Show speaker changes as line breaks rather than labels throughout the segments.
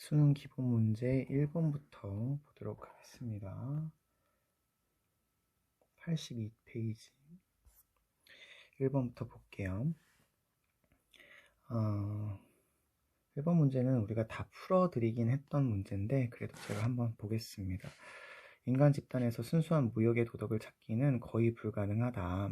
수능 기본 문제 1번부터 보도록 하겠습니다. 82페이지 1번부터 볼게요. 1번 문제는 우리가 다 풀어드리긴 했던 문제인데 그래도 제가 한번 보겠습니다. 인간 집단에서 순수한 무역의 도덕을 찾기는 거의 불가능하다.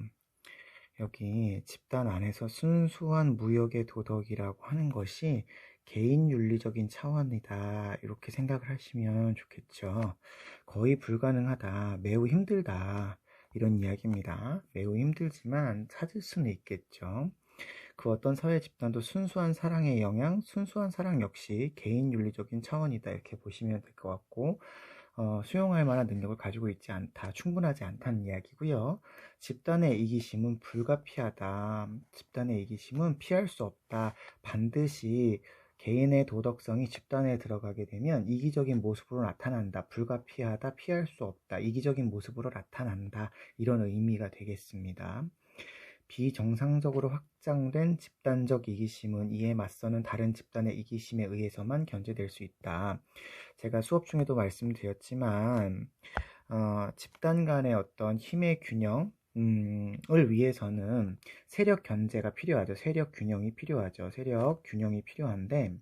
여기 집단 안에서 순수한 무역의 도덕이라고 하는 것이 개인 윤리적인 차원이다, 이렇게 생각을 하시면 좋겠죠. 거의 불가능하다, 매우 힘들다, 이런 이야기입니다. 매우 힘들지만 찾을 수는 있겠죠. 그 어떤 사회 집단도 순수한 사랑의 영향, 순수한 사랑 역시 개인 윤리적인 차원이다, 이렇게 보시면 될 것 같고, 수용할 만한 능력을 가지고 있지 않다, 충분하지 않다는 이야기고요. 집단의 이기심은 불가피하다, 집단의 이기심은 피할 수 없다, 반드시 개인의 도덕성이 집단에 들어가게 되면 이기적인 모습으로 나타난다, 불가피하다, 피할 수 없다, 이기적인 모습으로 나타난다, 이런 의미가 되겠습니다. 비정상적으로 확장된 집단적 이기심은 이에 맞서는 다른 집단의 이기심에 의해서만 견제될 수 있다. 제가 수업 중에도 말씀드렸지만 집단 간의 어떤 힘의 균형을 위해서는 세력 견제가 필요하죠. 세력 균형이 필요하죠. 세력 균형이 필요한데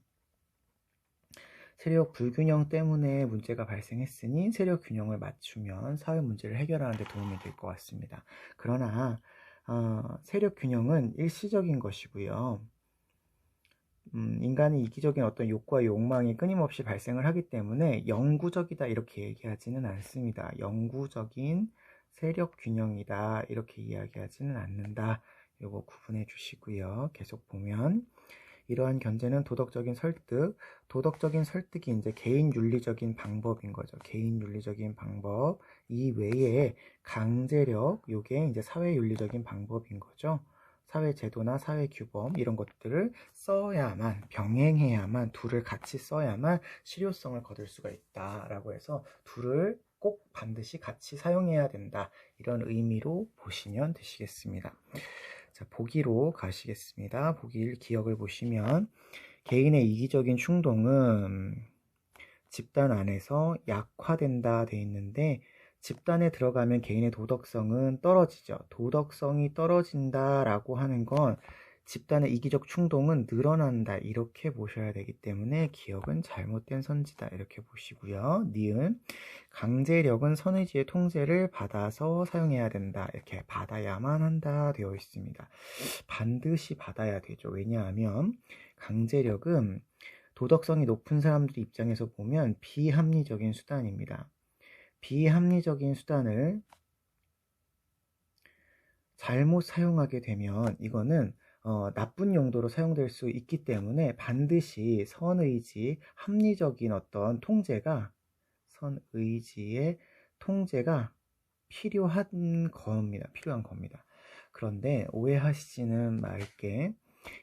세력 불균형 때문에 문제가 발생했으니 세력 균형을 맞추면 사회 문제를 해결하는 데 도움이 될 것 같습니다. 그러나 세력 균형은 일시적인 것이고요. 인간이 이기적인 어떤 욕구와 욕망이 끊임없이 발생을 하기 때문에 영구적이다, 이렇게 얘기하지는 않습니다. 영구적인 세력 균형이다, 이렇게 이야기하지는 않는다. 요거 구분해 주시고요. 계속 보면 이러한 견제는 도덕적인 설득이 이제 개인 윤리적인 방법인 거죠. 개인 윤리적인 방법 이외에 강제력, 요게 이제 사회 윤리적인 방법인 거죠. 사회 제도나 사회 규범 이런 것들을 써야만, 병행해야만, 둘을 같이 써야만 실효성을 거둘 수가 있다라고 해서 둘을 꼭 반드시 같이 사용해야 된다, 이런 의미로 보시면 되시겠습니다. 자, 보기로 가시겠습니다. 보기 1 기억을 보시면 개인의 이기적인 충동은 집단 안에서 약화된다 돼 있는데 집단에 들어가면 개인의 도덕성은 떨어지죠. 도덕성이 떨어진다라고 하는 건 집단의 이기적 충동은 늘어난다, 이렇게 보셔야 되기 때문에 기억은 잘못된 선지다, 이렇게 보시고요. 니은 강제력은 선의지의 통제를 받아서 사용해야 된다, 이렇게 받아야만 한다 되어 있습니다. 반드시 받아야 되죠. 왜냐하면 강제력은 도덕성이 높은 사람들 입장에서 보면 비합리적인 수단입니다. 비합리적인 수단을 잘못 사용하게 되면 이거는 나쁜 용도로 사용될 수 있기 때문에 반드시 선의지, 합리적인 어떤 통제가, 선의지의 통제가 필요한 겁니다. 그런데 오해하시지는 말게,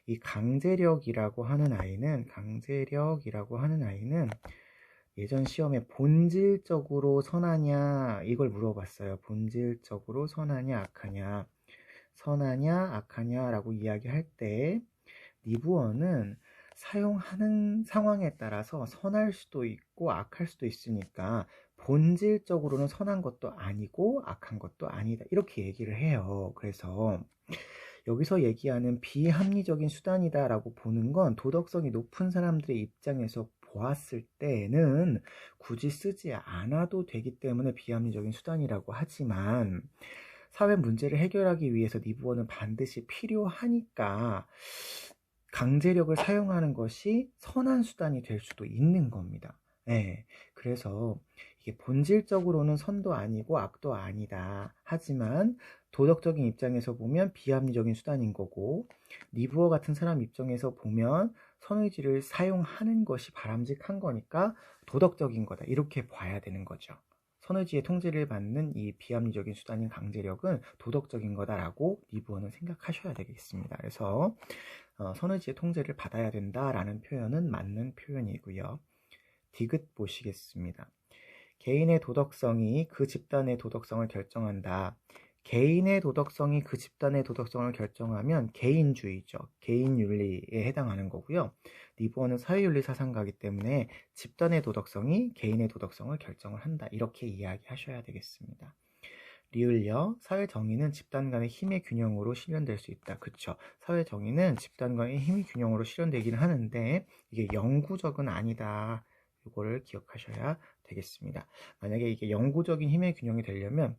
이 강제력이라고 하는 아이는 예전 시험에 본질적으로 선하냐, 이걸 물어봤어요. 본질적으로 선하냐 악하냐, 선하냐 악하냐 라고 이야기할 때 리뷰어는 사용하는 상황에 따라서 선할 수도 있고 악할 수도 있으니까 본질적으로는 선한 것도 아니고 악한 것도 아니다, 이렇게 얘기를 해요. 그래서 여기서 얘기하는 비합리적인 수단이다 라고 보는 건 도덕성이 높은 사람들의 입장에서 보았을 때는 굳이 쓰지 않아도 되기 때문에 비합리적인 수단이라고 하지만 사회 문제를 해결하기 위해서 리뷰어는 반드시 필요하니까 강제력을 사용하는 것이 선한 수단이 될 수도 있는 겁니다. 네, 그래서 이게 본질적으로는 선도 아니고 악도 아니다, 하지만 도덕적인 입장에서 보면 비합리적인 수단인 거고, 리뷰어 같은 사람 입장에서 보면 선의지를 사용하는 것이 바람직한 거니까 도덕적인 거다, 이렇게 봐야 되는 거죠. 선의지의 통제를 받는 이 비합리적인 수단인 강제력은 도덕적인 거다라고 리뷰어는 생각하셔야 되겠습니다. 그래서 선의지의 통제를 받아야 된다라는 표현은 맞는 표현이고요. 디귿 보시겠습니다. 개인의 도덕성이 그 집단의 도덕성을 결정한다. 개인의 도덕성이 그 집단의 도덕성을 결정하면 개인주의죠. 개인윤리에 해당하는 거고요. 니부어는 사회윤리 사상가이기 때문에 집단의 도덕성이 개인의 도덕성을 결정을 한다. 이렇게 이야기하셔야 되겠습니다. 리을요. 사회 정의는 집단 간의 힘의 균형으로 실현될 수 있다. 그쵸. 사회 정의는 집단 간의 힘의 균형으로 실현되기는 하는데 이게 영구적은 아니다. 이거를 기억하셔야 되겠습니다. 만약에 이게 영구적인 힘의 균형이 되려면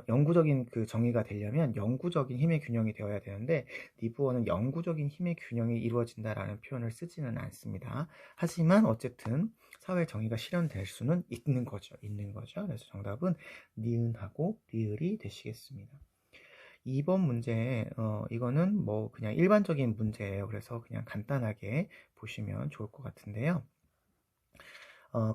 영구적인 그 정의가 되려면 영구적인 힘의 균형이 되어야 되는데 니부어는 영구적인 힘의 균형이 이루어진다라는 표현을 쓰지는 않습니다. 하지만 어쨌든 사회 정의가 실현될 수는 있는 거죠. 그래서 정답은 니은하고 리을이 되시겠습니다. 2번 문제, 이거는 뭐 그냥 일반적인 문제예요. 그래서 그냥 간단하게 보시면 좋을 것 같은데요.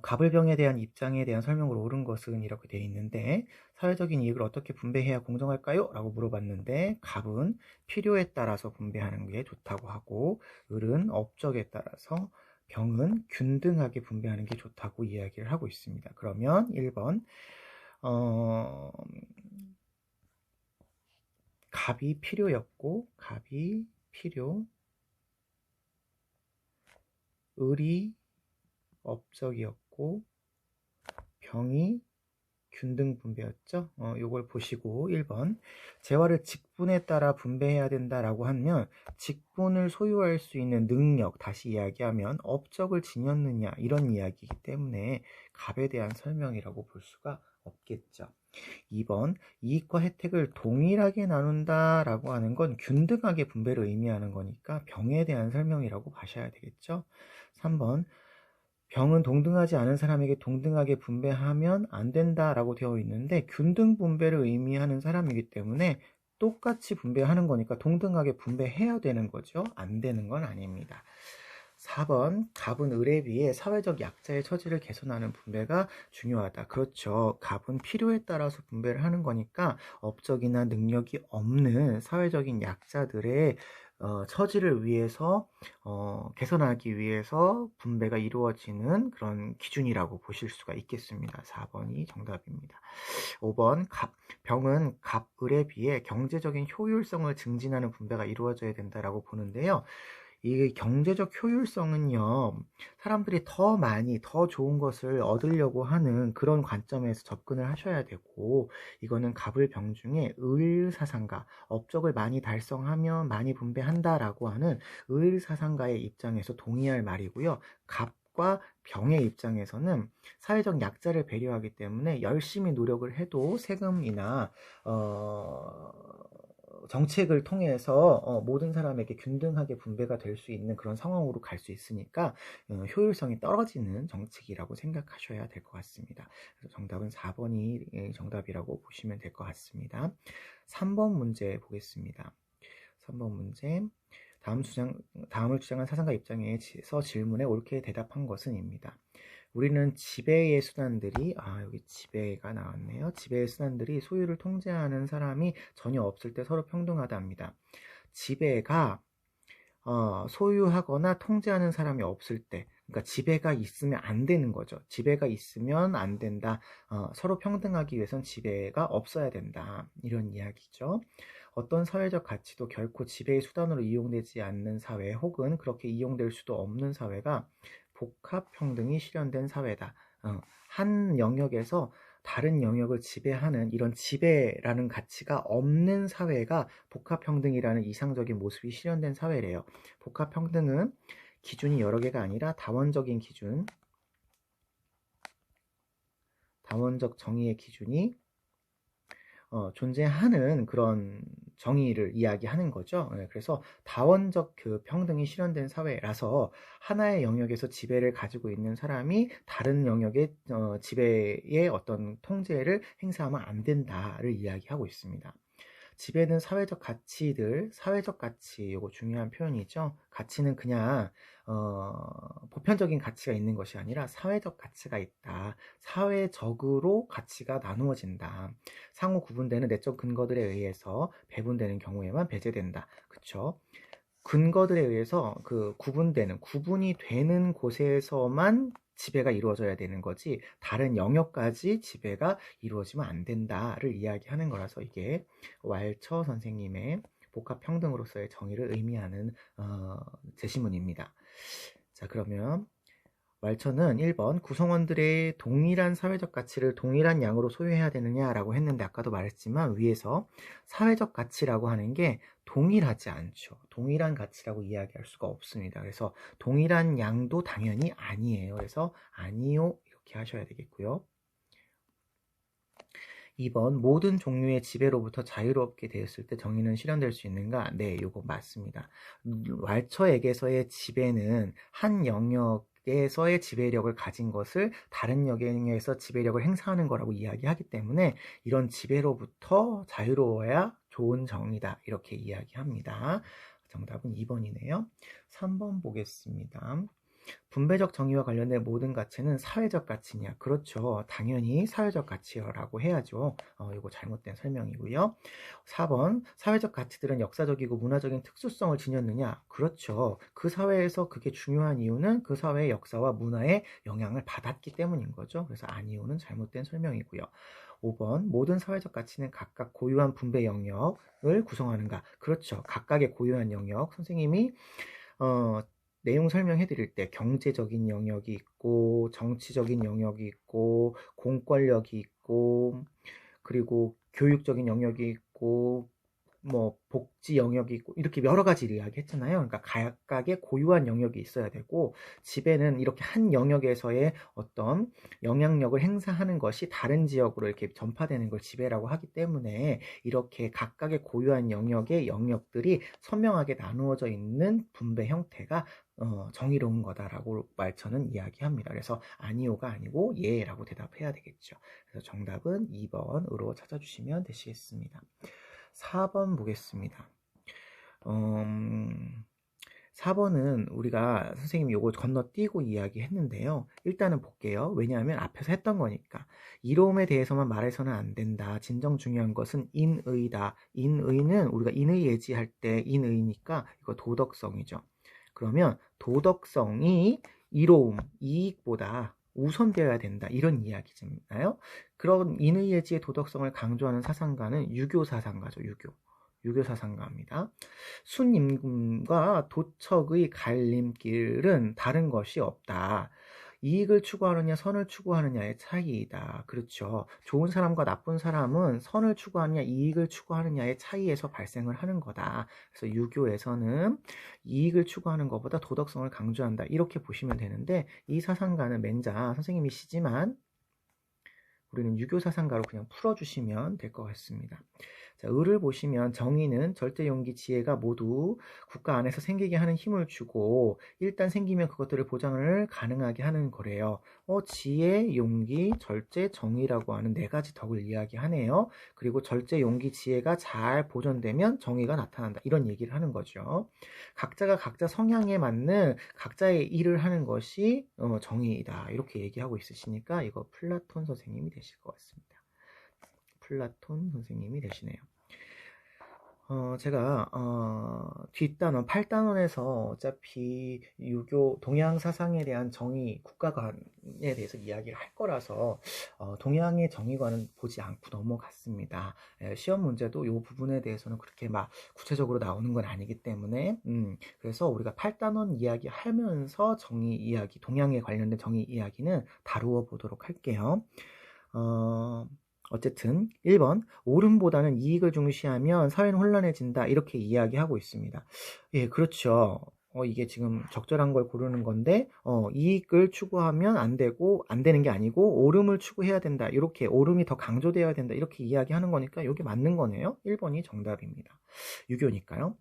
갑을병에 대한 입장에 대한 설명으로 옳은 것은 이렇게 되어 있는데 사회적인 이익을 어떻게 분배해야 공정할까요? 라고 물어봤는데 갑은 필요에 따라서 분배하는 게 좋다고 하고 을은 업적에 따라서 병은 균등하게 분배하는 게 좋다고 이야기를 하고 있습니다. 그러면 1번 갑이 필요였고 갑이 필요 을이 업적이었고 병이 균등 분배였죠. 요걸 보시고 1번 재화를 직분에 따라 분배해야 된다라고 하면 직분을 소유할 수 있는 능력, 다시 이야기하면 업적을 지녔느냐 이런 이야기이기 때문에 갑에 대한 설명이라고 볼 수가 없겠죠. 2번 이익과 혜택을 동일하게 나눈다라고 하는 건 균등하게 분배를 의미하는 거니까 병에 대한 설명이라고 봐셔야 되겠죠. 3번 병은 동등하지 않은 사람에게 동등하게 분배하면 안 된다라고 되어 있는데 균등 분배를 의미하는 사람이기 때문에 똑같이 분배하는 거니까 동등하게 분배해야 되는 거죠. 안 되는 건 아닙니다. 4번 갑은 을에 비해 사회적 약자의 처지를 개선하는 분배가 중요하다. 그렇죠. 갑은 필요에 따라서 분배를 하는 거니까 업적이나 능력이 없는 사회적인 약자들의 처지를 위해서 개선하기 위해서 분배가 이루어지는 그런 기준이라고 보실 수가 있겠습니다. 4번이 정답입니다. 5번 병은 갑을에 비해 경제적인 효율성을 증진하는 분배가 이루어져야 된다라고 보는데요. 이 경제적 효율성은요, 사람들이 더 많이, 더 좋은 것을 얻으려고 하는 그런 관점에서 접근을 하셔야 되고, 이거는 갑을병 중에 을사상가, 업적을 많이 달성하면 많이 분배한다라고 하는 을사상가의 입장에서 동의할 말이고요. 갑과 병의 입장에서는 사회적 약자를 배려하기 때문에 열심히 노력을 해도 세금이나 정책을 통해서 모든 사람에게 균등하게 분배가 될 수 있는 그런 상황으로 갈 수 있으니까 효율성이 떨어지는 정책이라고 생각하셔야 될 것 같습니다. 그래서 정답은 4번이 정답이라고 보시면 될 것 같습니다. 3번 문제 보겠습니다. 3번 문제 다음을 주장한 사상가 입장에서 질문에 옳게 대답한 것은입니다. 우리는 지배의 수단들이 여기 지배가 나왔네요. 지배의 수단들이 소유를 통제하는 사람이 전혀 없을 때 서로 평등하답니다. 지배가 소유하거나 통제하는 사람이 없을 때, 그러니까 지배가 있으면 안 되는 거죠. 지배가 있으면 안 된다. 서로 평등하기 위해선 지배가 없어야 된다. 이런 이야기죠. 어떤 사회적 가치도 결코 지배의 수단으로 이용되지 않는 사회 혹은 그렇게 이용될 수도 없는 사회가 복합평등이 실현된 사회다. 한 영역에서 다른 영역을 지배하는 이런 지배라는 가치가 없는 사회가 복합평등이라는 이상적인 모습이 실현된 사회래요. 복합평등은 기준이 여러 개가 아니라 다원적인 기준, 다원적 정의의 기준이 존재하는 그런 정의를 이야기하는 거죠. 그래서 다원적 그 평등이 실현된 사회라서 하나의 영역에서 지배를 가지고 있는 사람이 다른 영역의 지배의 어떤 통제를 행사하면 안 된다를 이야기하고 있습니다. 지배는 사회적 가치들, 사회적 가치, 이거 중요한 표현이죠. 가치는 그냥 보편적인 가치가 있는 것이 아니라 사회적 가치가 있다. 사회적으로 가치가 나누어진다. 상호 구분되는 내적 근거들에 의해서 배분되는 경우에만 배제된다. 그쵸? 근거들에 의해서 구분이 되는 곳에서만 지배가 이루어져야 되는 거지 다른 영역까지 지배가 이루어지면 안 된다를 이야기하는 거라서 이게 왈처 선생님의 복합평등으로서의 정의를 의미하는 제시문입니다. 자, 그러면 왈처는 1번 구성원들의 동일한 사회적 가치를 동일한 양으로 소유해야 되느냐라고 했는데 아까도 말했지만 위에서 사회적 가치라고 하는 게 동일하지 않죠. 동일한 가치라고 이야기할 수가 없습니다. 그래서 동일한 양도 당연히 아니에요. 그래서 아니요 이렇게 하셔야 되겠고요. 2번 모든 종류의 지배로부터 자유롭게 되었을 때 정의는 실현될 수 있는가? 네, 이거 맞습니다. 왈처에게서의 지배는 한 영역에서의 지배력을 가진 것을 다른 영역에서 지배력을 행사하는 거라고 이야기하기 때문에 이런 지배로부터 자유로워야 좋은 정의다 이렇게 이야기합니다. 정답은 2번이네요. 3번 보겠습니다. 분배적 정의와 관련된 모든 가치는 사회적 가치냐? 그렇죠. 당연히 사회적 가치라고 해야죠. 이거 잘못된 설명이고요. 4번 사회적 가치들은 역사적이고 문화적인 특수성을 지녔느냐? 그렇죠. 그 사회에서 그게 중요한 이유는 그 사회의 역사와 문화의 영향을 받았기 때문인 거죠. 그래서 아니오는 잘못된 설명이고요. 5번 모든 사회적 가치는 각각 고유한 분배 영역을 구성하는가? 그렇죠. 각각의 고유한 영역. 선생님이 내용 설명해 드릴 때 경제적인 영역이 있고 정치적인 영역이 있고 공권력이 있고 그리고 교육적인 영역이 있고 뭐 복지 영역이 있고 이렇게 여러 가지를 이야기했잖아요. 그러니까 각각의 고유한 영역이 있어야 되고 지배는 이렇게 한 영역에서의 어떤 영향력을 행사하는 것이 다른 지역으로 이렇게 전파되는 걸 지배라고 하기 때문에 이렇게 각각의 고유한 영역의 영역들이 선명하게 나누어져 있는 분배 형태가 정의로운 거다라고 왈처는 이야기합니다. 그래서 아니오가 아니고 예라고 대답해야 되겠죠. 그래서 정답은 2번으로 찾아주시면 되시겠습니다. 4번 보겠습니다. 4번은 우리가 선생님이 요거 건너뛰고 이야기했는데요. 일단은 볼게요. 왜냐하면 앞에서 했던 거니까. 이로움에 대해서만 말해서는 안 된다. 진정 중요한 것은 인의다. 인의는 우리가 인의 예지할 때 인의니까 이거 도덕성이죠. 그러면 도덕성이 이로움, 이익보다 우선되어야 된다. 이런 이야기잖아요. 그런 인의예지의 도덕성을 강조하는 사상가는 유교 사상가죠. 유교 사상가입니다. 순임금과 도척의 갈림길은 다른 것이 없다. 이익을 추구하느냐 선을 추구하느냐의 차이이다. 그렇죠. 좋은 사람과 나쁜 사람은 선을 추구하느냐 이익을 추구하느냐의 차이에서 발생을 하는 거다. 그래서 유교에서는 이익을 추구하는 것보다 도덕성을 강조한다. 이렇게 보시면 되는데 이 사상가는 맹자 선생님이시지만 우리는 유교 사상가로 그냥 풀어주시면 될 것 같습니다. 자, 을을 보시면 정의는 절대 용기 지혜가 모두 국가 안에서 생기게 하는 힘을 주고 일단 생기면 그것들을 보장을 가능하게 하는 거래요. 지혜, 용기, 절제, 정의라고 하는 네 가지 덕을 이야기하네요. 그리고 절제, 용기, 지혜가 잘 보존되면 정의가 나타난다. 이런 얘기를 하는 거죠. 각자가 각자 성향에 맞는 각자의 일을 하는 것이 정의이다. 이렇게 얘기하고 있으시니까 이거 플라톤 선생님이 되실 것 같습니다. 플라톤 선생님이 되시네요. 제가 뒷단원 8단원에서 어차피 유교 동양 사상에 대한 정의 국가관에 대해서 이야기를 할 거라서 동양의 정의관은 보지 않고 넘어갔습니다. 시험 문제도 이 부분에 대해서는 그렇게 막 구체적으로 나오는 건 아니기 때문에 그래서 우리가 8단원 이야기 하면서 정의 이야기 동양에 관련된 정의 이야기는 다루어 보도록 할게요. 어쨌든 1번 옳음보다는 이익을 중시하면 사회는 혼란해진다 이렇게 이야기하고 있습니다. 예, 그렇죠. 이게 지금 적절한 걸 고르는 건데 이익을 추구하면 안 되고 안 되는 게 아니고 옳음을 추구해야 된다. 이렇게 옳음이 더 강조되어야 된다. 이렇게 이야기하는 거니까 이게 맞는 거네요. 1번이 정답입니다. 유교니까요.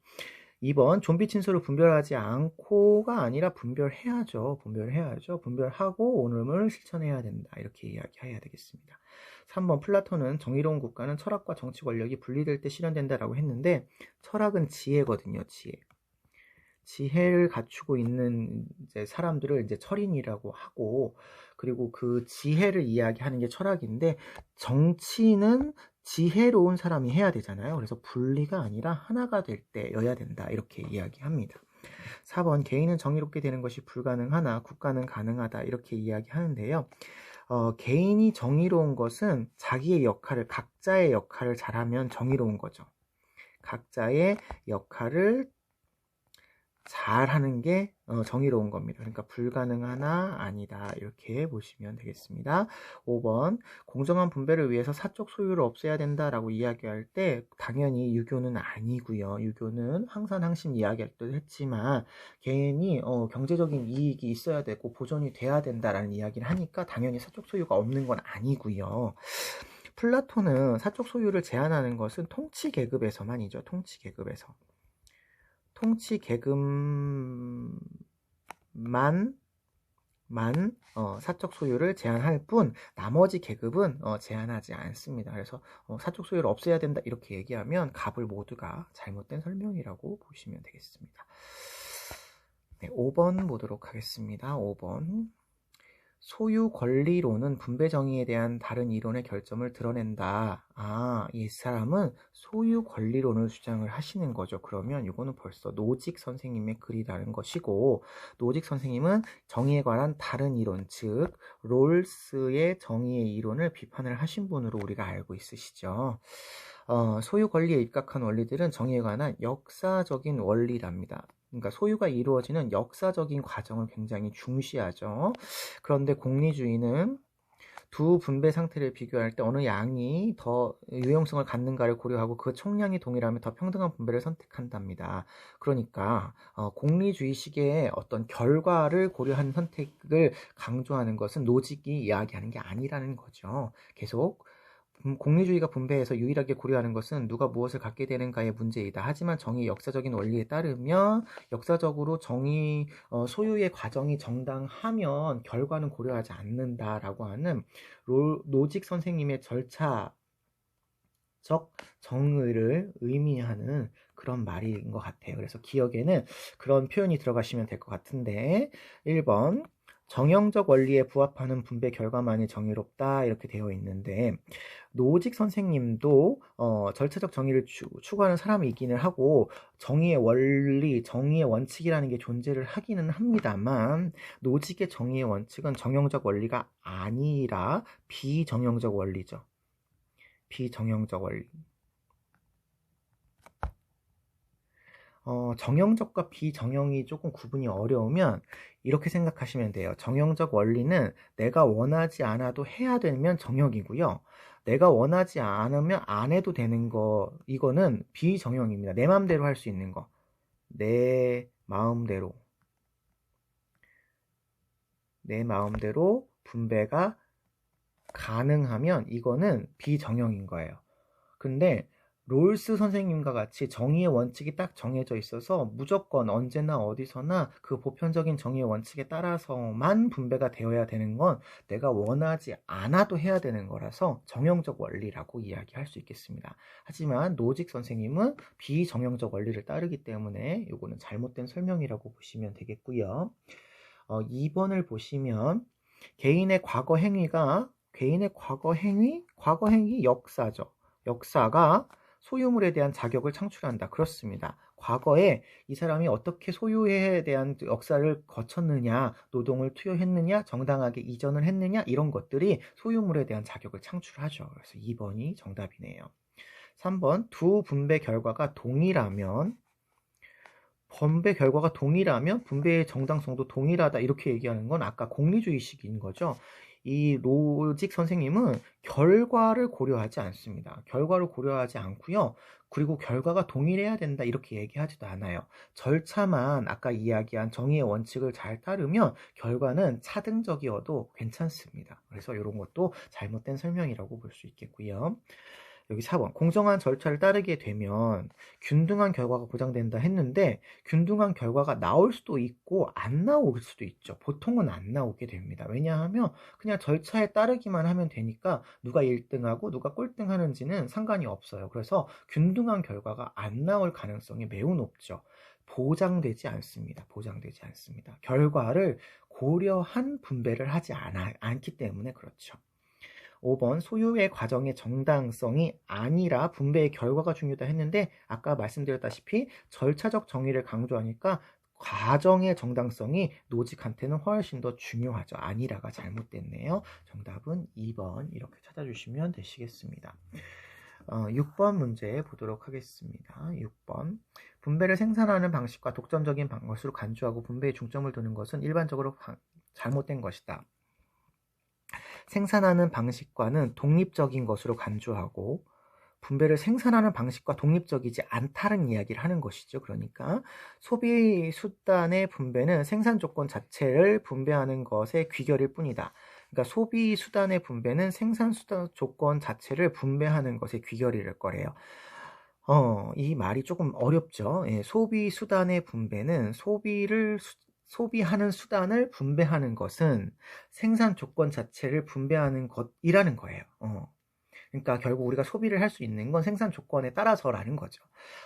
2번 좀비 친서를 분별하지 않고가 아니라 분별해야죠. 분별하고 옳음을 실천해야 된다. 이렇게 이야기해야 되겠습니다. 3번 플라톤은 정의로운 국가는 철학과 정치 권력이 분리될 때 실현된다라고 했는데 철학은 지혜거든요. 지혜를 갖추고 있는 이제 사람들을 이제 철인이라고 하고 그리고 그 지혜를 이야기하는 게 철학인데 정치는 지혜로운 사람이 해야 되잖아요. 그래서 분리가 아니라 하나가 될 때여야 된다. 이렇게 이야기합니다. 4번 개인은 정의롭게 되는 것이 불가능하나 국가는 가능하다 이렇게 이야기하는데요. 개인이 정의로운 것은 자기의 역할을 각자의 역할을 잘하면 정의로운 거죠. 각자의 역할을 잘하는 게 정의로운 겁니다. 그러니까 불가능하나 아니다 이렇게 보시면 되겠습니다. 5번 공정한 분배를 위해서 사적 소유를 없애야 된다라고 이야기할 때 당연히 유교는 아니고요. 유교는 항산항신 이야기할 때도 했지만 개인이 경제적인 이익이 있어야 되고 보존이 돼야 된다라는 이야기를 하니까 당연히 사적 소유가 없는 건 아니고요. 플라톤은 사적 소유를 제한하는 것은 통치 계급에서만이죠. 통치 계급에서. 통치 계급만 사적 소유를 제한할 뿐 나머지 계급은 제한하지 않습니다. 그래서 사적 소유를 없애야 된다 이렇게 얘기하면 갑을 모두가 잘못된 설명이라고 보시면 되겠습니다. 네, 5번 보도록 하겠습니다. 5번 소유 권리론은 분배 정의에 대한 다른 이론의 결점을 드러낸다. 이 사람은 소유 권리론을 주장을 하시는 거죠. 그러면 이거는 벌써 노직 선생님의 글이라는 것이고, 노직 선생님은 정의에 관한 다른 이론, 즉 롤스의 정의의 이론을 비판을 하신 분으로 우리가 알고 있으시죠. 소유 권리에 입각한 원리들은 정의에 관한 역사적인 원리랍니다. 그러니까 소유가 이루어지는 역사적인 과정을 굉장히 중시하죠. 그런데 공리주의는 두 분배 상태를 비교할 때 어느 양이 더 유용성을 갖는가를 고려하고 그 총량이 동일하면 더 평등한 분배를 선택한답니다. 그러니까 공리주의식의 어떤 결과를 고려한 선택을 강조하는 것은 노직이 이야기하는 게 아니라는 거죠. 계속 공리주의가 분배해서 유일하게 고려하는 것은 누가 무엇을 갖게 되는가의 문제이다. 하지만 정의의 역사적인 원리에 따르면 역사적으로 정의 소유의 과정이 정당하면 결과는 고려하지 않는다라고 하는 노직 선생님의 절차적 정의를 의미하는 그런 말인 것 같아요. 그래서 기억에는 그런 표현이 들어가시면 될 것 같은데 1번 정형적 원리에 부합하는 분배 결과만이 정의롭다 이렇게 되어 있는데 노직 선생님도 절차적 정의를 추구하는 사람이기는 하고 정의의 원리, 정의의 원칙이라는 게 존재를 하기는 합니다만 노직의 정의의 원칙은 정형적 원리가 아니라 비정형적 원리죠. 비정형적 원리. 정형적과 비정형이 조금 구분이 어려우면 이렇게 생각하시면 돼요. 정형적 원리는 내가 원하지 않아도 해야 되면 정형이고요. 내가 원하지 않으면 안 해도 되는 거, 이거는 비정형입니다. 내 마음대로 할 수 있는 거. 내 마음대로 분배가 가능하면 이거는 비정형인 거예요. 근데 롤스 선생님과 같이 정의의 원칙이 딱 정해져 있어서 무조건 언제나 어디서나 그 보편적인 정의의 원칙에 따라서만 분배가 되어야 되는 건 내가 원하지 않아도 해야 되는 거라서 정형적 원리라고 이야기할 수 있겠습니다. 하지만 노직 선생님은 비정형적 원리를 따르기 때문에 이거는 잘못된 설명이라고 보시면 되겠고요. 2번을 보시면 개인의 과거 행위 역사죠. 역사가 소유물에 대한 자격을 창출한다. 그렇습니다. 과거에 이 사람이 어떻게 소유에 대한 역사를 거쳤느냐, 노동을 투여했느냐, 정당하게 이전을 했느냐 이런 것들이 소유물에 대한 자격을 창출하죠. 그래서 2번이 정답이네요. 3번 두 분배 결과가 동일하면 분배의 정당성도 동일하다 이렇게 얘기하는 건 아까 공리주의식인 거죠. 이 로직 선생님은 결과를 고려하지 않습니다. 결과를 고려하지 않고요. 그리고 결과가 동일해야 된다 이렇게 얘기하지도 않아요. 절차만 아까 이야기한 정의의 원칙을 잘 따르면 결과는 차등적이어도 괜찮습니다. 그래서 이런 것도 잘못된 설명이라고 볼 수 있겠고요. 여기 4번 공정한 절차를 따르게 되면 균등한 결과가 보장된다 했는데 균등한 결과가 나올 수도 있고 안 나올 수도 있죠. 보통은 안 나오게 됩니다. 왜냐하면 그냥 절차에 따르기만 하면 되니까 누가 1등하고 누가 꼴등 하는지는 상관이 없어요. 그래서 균등한 결과가 안 나올 가능성이 매우 높죠. 보장되지 않습니다. 결과를 고려한 분배를 하지 않기 때문에 그렇죠. 5번 소유의 과정의 정당성이 아니라 분배의 결과가 중요하다 했는데 아까 말씀드렸다시피 절차적 정의를 강조하니까 과정의 정당성이 노직한테는 훨씬 더 중요하죠. 아니라가 잘못됐네요. 정답은 2번 이렇게 찾아주시면 되시겠습니다. 6번 문제 보도록 하겠습니다. 6번. 분배를 생산하는 방식과 독점적인 것으로 간주하고 분배에 중점을 두는 것은 일반적으로 잘못된 것이다. 생산하는 방식과는 독립적인 것으로 간주하고 분배를 생산하는 방식과 독립적이지 않다는 이야기를 하는 것이죠. 그러니까 소비 수단의 분배는 생산 조건 자체를 분배하는 것의 귀결일 뿐이다. 그러니까 소비 수단의 분배는 생산 수단 조건 자체를 분배하는 것의 귀결일 거래요. 이 말이 조금 어렵죠. 예, 소비 수단의 분배는 소비하는 수단을 분배하는 것은 생산 조건 자체를 분배하는 것이라는 거예요. 그러니까 결국 우리가 소비를 할 수 있는 건 생산 조건에 따라서라는 거죠.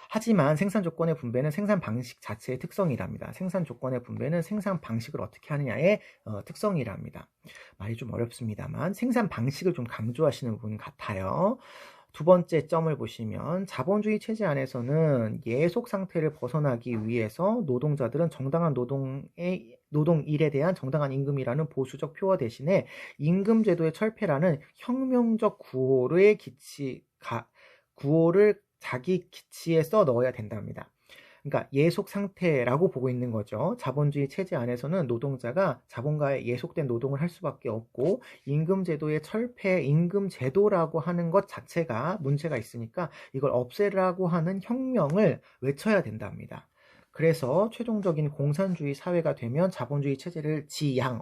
하지만 생산 조건의 분배는 생산 방식 자체의 특성이랍니다. 생산 조건의 분배는 생산 방식을 어떻게 하느냐의 특성이랍니다. 말이 좀 어렵습니다만 생산 방식을 좀 강조하시는 분 같아요. 두 번째 점을 보시면 자본주의 체제 안에서는 예속 상태를 벗어나기 위해서 노동자들은 정당한 노동일에 대한 정당한 임금이라는 보수적 표어 대신에 임금제도의 철폐라는 혁명적 구호를 자기 기치에 써 넣어야 된답니다. 그러니까 예속 상태라고 보고 있는 거죠. 자본주의 체제 안에서는 노동자가 자본가에 예속된 노동을 할 수밖에 없고 임금제도의 철폐, 임금제도라고 하는 것 자체가 문제가 있으니까 이걸 없애라고 하는 혁명을 외쳐야 된답니다. 그래서 최종적인 공산주의 사회가 되면 자본주의 체제를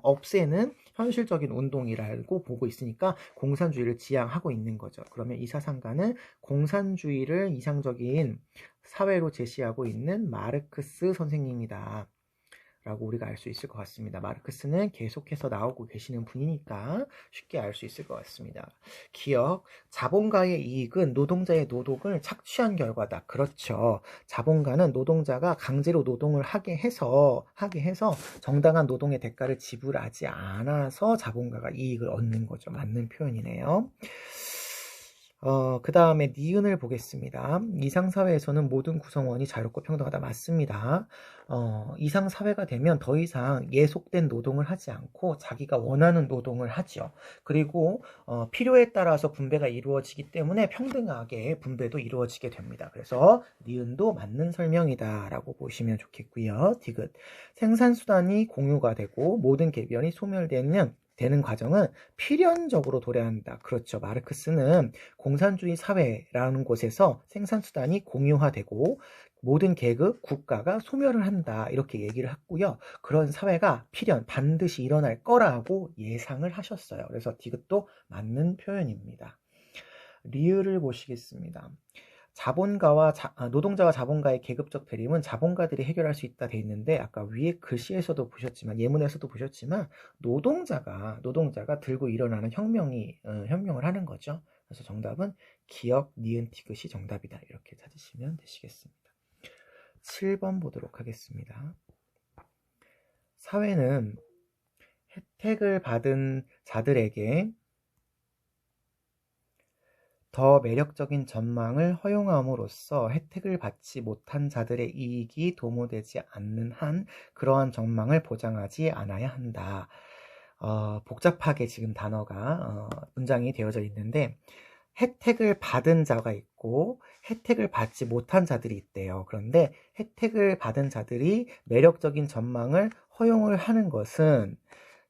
없애는 현실적인 운동이라고 보고 있으니까 공산주의를 지향하고 있는 거죠. 그러면 이 사상가는 공산주의를 이상적인 사회로 제시하고 있는 마르크스 선생님이다 라고 우리가 알 수 있을 것 같습니다. 마르크스는 계속해서 나오고 계시는 분이니까 쉽게 알 수 있을 것 같습니다. 기억, 자본가의 이익은 노동자의 노동을 착취한 결과다. 그렇죠. 자본가는 노동자가 강제로 노동을 하게 해서 정당한 노동의 대가를 지불하지 않아서 자본가가 이익을 얻는 거죠. 맞는 표현이네요. 그 다음에 니은을 보겠습니다. 이상사회에서는 모든 구성원이 자유롭고 평등하다. 맞습니다. 이상사회가 되면 더 이상 예속된 노동을 하지 않고 자기가 원하는 노동을 하죠. 그리고 필요에 따라서 분배가 이루어지기 때문에 평등하게 분배도 이루어지게 됩니다. 그래서 니은도 맞는 설명이다 라고 보시면 좋겠고요. 디귿. 생산수단이 공유가 되고 모든 개변이 소멸되는 과정은 필연적으로 도래한다. 그렇죠. 마르크스는 공산주의 사회라는 곳에서 생산수단이 공유화되고 모든 계급, 국가가 소멸을 한다. 이렇게 얘기를 했고요. 그런 사회가 반드시 일어날 거라고 예상을 하셨어요. 그래서 디귿도 맞는 표현입니다. 리을을 보시겠습니다. 노동자와 자본가의 계급적 대립은 자본가들이 해결할 수 있다 돼 있는데 아까 위에 글씨에서도 보셨지만 예문에서도 보셨지만 노동자가 들고 일어나는 혁명을 하는 거죠. 그래서 정답은 기억, 니은, 티귿이 정답이다. 이렇게 찾으시면 되시겠습니다. 7번 보도록 하겠습니다. 사회는 혜택을 받은 자들에게 더 매력적인 전망을 허용함으로써 혜택을 받지 못한 자들의 이익이 도모되지 않는 한 그러한 전망을 보장하지 않아야 한다. 복잡하게 지금 단어가 문장이 되어져 있는데 혜택을 받은 자가 있고 혜택을 받지 못한 자들이 있대요. 그런데 혜택을 받은 자들이 매력적인 전망을 허용을 하는 것은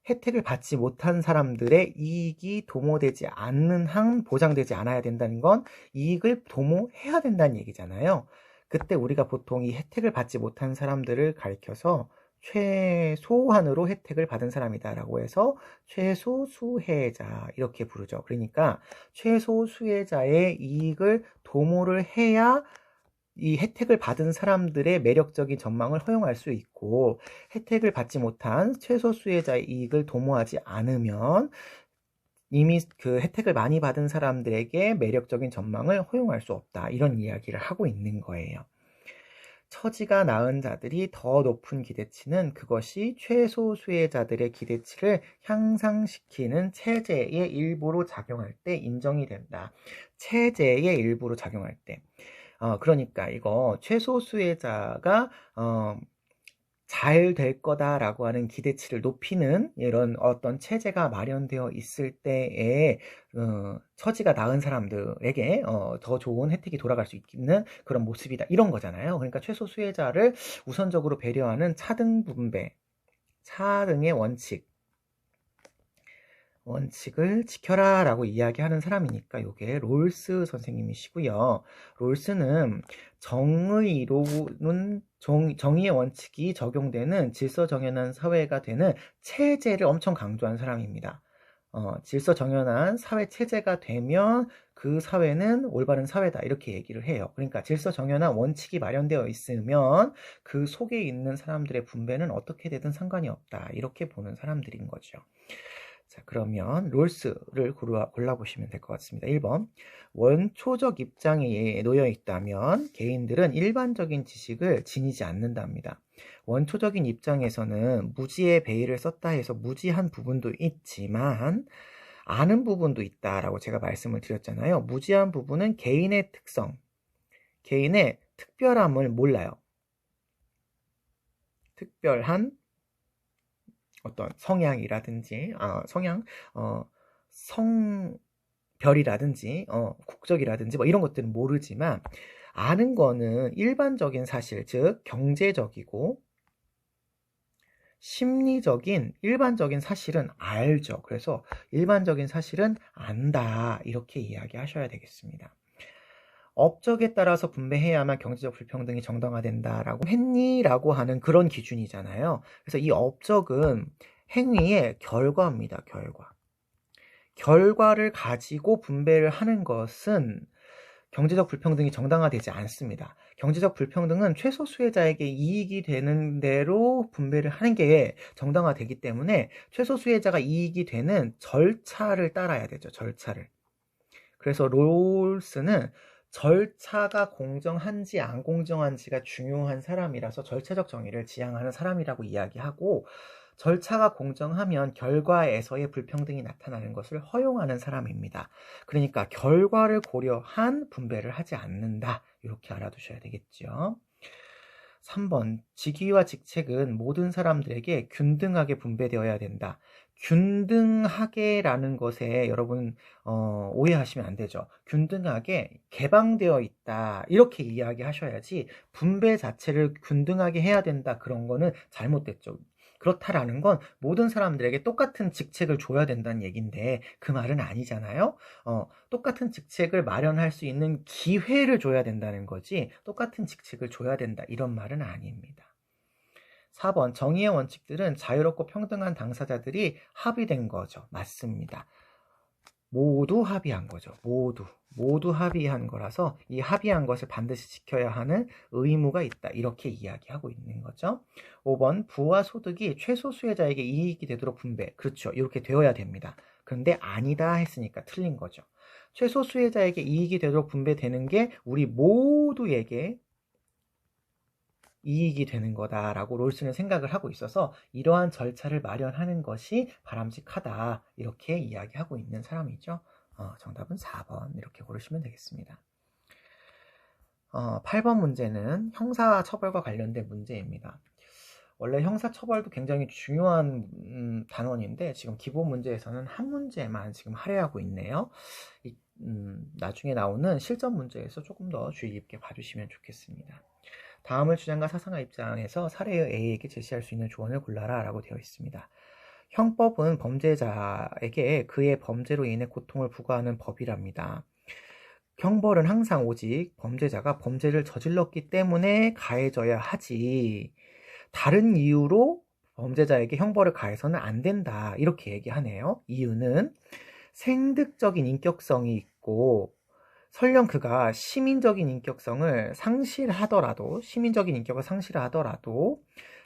혜택을 받지 못한 사람들의 이익이 도모되지 않는 한 보장되지 않아야 된다는 건 이익을 도모해야 된다는 얘기잖아요. 그때 우리가 보통 이 혜택을 받지 못한 사람들을 가리켜서 최소한으로 혜택을 받은 사람이다 라고 해서 최소수혜자 이렇게 부르죠. 그러니까 최소수혜자의 이익을 도모를 해야 이 혜택을 받은 사람들의 매력적인 전망을 허용할 수 있고 혜택을 받지 못한 최소수혜자의 이익을 도모하지 않으면 이미 그 혜택을 많이 받은 사람들에게 매력적인 전망을 허용할 수 없다. 이런 이야기를 하고 있는 거예요. 처지가 나은 자들이 더 높은 기대치는 그것이 최소수혜자들의 기대치를 향상시키는 체제의 일부로 작용할 때 인정이 된다. 체제의 일부로 작용할 때. 그러니까 이거 최소수혜자가 잘 될 거다라고 하는 기대치를 높이는 이런 어떤 체제가 마련되어 있을 때에 처지가 나은 사람들에게 더 좋은 혜택이 돌아갈 수 있는 그런 모습이다. 이런 거잖아요. 그러니까 최소 수혜자를 우선적으로 배려하는 차등 분배, 차등의 원칙을 지켜라 라고 이야기하는 사람이니까 요게 롤스 선생님이시고요. 롤스는 정의의 원칙이 적용되는 질서정연한 사회가 되는 체제를 엄청 강조한 사람입니다. 질서정연한 사회 체제가 되면 그 사회는 올바른 사회다 이렇게 얘기를 해요. 그러니까 질서정연한 원칙이 마련되어 있으면 그 속에 있는 사람들의 분배는 어떻게 되든 상관이 없다 이렇게 보는 사람들인 거죠. 자, 그러면 롤스를 골라보시면 될 것 같습니다. 1번. 원초적 입장에 놓여 있다면 개인들은 일반적인 지식을 지니지 않는답니다. 원초적인 입장에서는 무지의 베일을 썼다 해서 무지한 부분도 있지만 아는 부분도 있다라고 제가 말씀을 드렸잖아요. 무지한 부분은 개인의 특성, 개인의 특별함을 몰라요. 특별한 어떤 성향이라든지 성별이라든지 국적이라든지 뭐 이런 것들은 모르지만 아는 거는 일반적인 사실, 즉 경제적이고 심리적인 일반적인 사실은 알죠. 그래서 일반적인 사실은 안다 이렇게 이야기하셔야 되겠습니다. 업적에 따라서 분배해야만 경제적 불평등이 정당화된다라고 했니? 라고 하는 그런 기준이잖아요. 그래서 이 업적은 행위의 결과입니다. 결과를 가지고 분배를 하는 것은 경제적 불평등이 정당화되지 않습니다. 경제적 불평등은 최소 수혜자에게 이익이 되는 대로 분배를 하는 게 정당화되기 때문에 최소 수혜자가 이익이 되는 절차를 따라야 되죠. 절차를. 그래서 롤스는 절차가 공정한지 안 공정한지가 중요한 사람이라서 절차적 정의를 지향하는 사람이라고 이야기하고 절차가 공정하면 결과에서의 불평등이 나타나는 것을 허용하는 사람입니다. 그러니까 결과를 고려한 분배를 하지 않는다. 이렇게 알아두셔야 되겠죠. 3번, 직위와 직책은 모든 사람들에게 균등하게 분배되어야 된다. 균등하게라는 것에 여러분 오해하시면 안 되죠. 균등하게 개방되어 있다 이렇게 이야기하셔야지 분배 자체를 균등하게 해야 된다 그런 거는 잘못됐죠. 그렇다라는 건 모든 사람들에게 똑같은 직책을 줘야 된다는 얘기인데 그 말은 아니잖아요. 똑같은 직책을 마련할 수 있는 기회를 줘야 된다는 거지 똑같은 직책을 줘야 된다 이런 말은 아닙니다. 4번 정의의 원칙들은 자유롭고 평등한 당사자들이 합의된 거죠. 맞습니다. 모두 합의한 거죠. 모두 합의한 거라서 이 합의한 것을 반드시 지켜야 하는 의무가 있다. 이렇게 이야기하고 있는 거죠. 5번 부와 소득이 최소 수혜자에게 이익이 되도록 분배. 그렇죠. 이렇게 되어야 됩니다. 그런데 아니다 했으니까 틀린 거죠. 최소 수혜자에게 이익이 되도록 분배되는 게 우리 모두에게 이익이 되는 거다라고 롤스는 생각을 하고 있어서 이러한 절차를 마련하는 것이 바람직하다 이렇게 이야기하고 있는 사람이죠. 정답은 4번 이렇게 고르시면 되겠습니다. 8번 문제는 형사처벌과 관련된 문제입니다. 원래 형사처벌도 굉장히 중요한 단원인데 지금 기본 문제에서는 한 문제만 지금 할애하고 있네요. 나중에 나오는 실전 문제에서 조금 더 주의 깊게 봐주시면 좋겠습니다. 다음을 주장과 사상가 입장에서 사례의 A에게 제시할 수 있는 조언을 골라라 라고 되어 있습니다. 형법은 범죄자에게 그의 범죄로 인해 고통을 부과하는 법이랍니다. 형벌은 항상 오직 범죄자가 범죄를 저질렀기 때문에 가해져야 하지 다른 이유로 범죄자에게 형벌을 가해서는 안 된다 이렇게 얘기하네요. 이유는 생득적인 인격성이 있고 설령 그가 시민적인 인격을 상실하더라도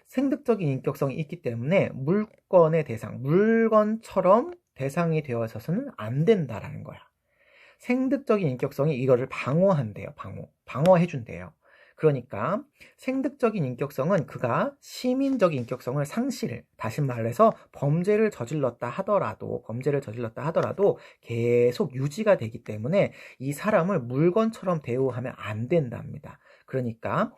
생득적인 인격성이 있기 때문에 물건처럼 대상이 되어서는 안 된다라는 거야. 생득적인 인격성이 이거를 방어한대요. 방어해준대요. 그러니까 생득적인 인격성은 그가 시민적인 인격성을 다시 말해서 범죄를 저질렀다 하더라도 계속 유지가 되기 때문에 이 사람을 물건처럼 대우하면 안 된답니다. 그러니까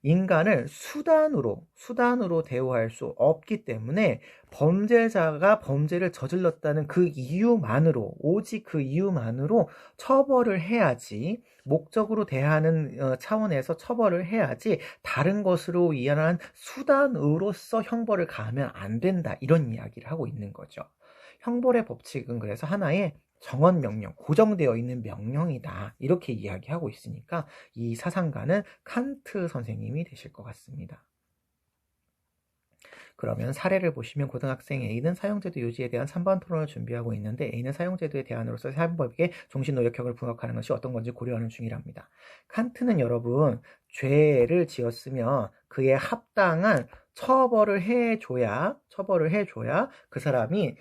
인간을 수단으로 대우할 수 없기 때문에 범죄자가 범죄를 저질렀다는 그 이유만으로, 오직 그 이유만으로 처벌을 해야지, 목적으로 대하는 차원에서 처벌을 해야지 다른 것으로 이해한 수단으로서 형벌을 가하면 안 된다, 이런 이야기를 하고 있는 거죠. 형벌의 법칙은 그래서 하나의 정언 명령, 고정되어 있는 명령이다, 이렇게 이야기하고 있으니까 이 사상가는 칸트 선생님이 되실 것 같습니다. 그러면 사례를 보시면 고등학생 A는 사형제도 유지에 대한 3번 토론을 준비하고 있는데 A는 사형제도의 대안으로서 사법에게 종신노역형을 부각하는 것이 어떤 건지 고려하는 중이랍니다. 칸트는 여러분, 죄를 지었으면 그에 합당한 처벌을 해줘야 그 사람이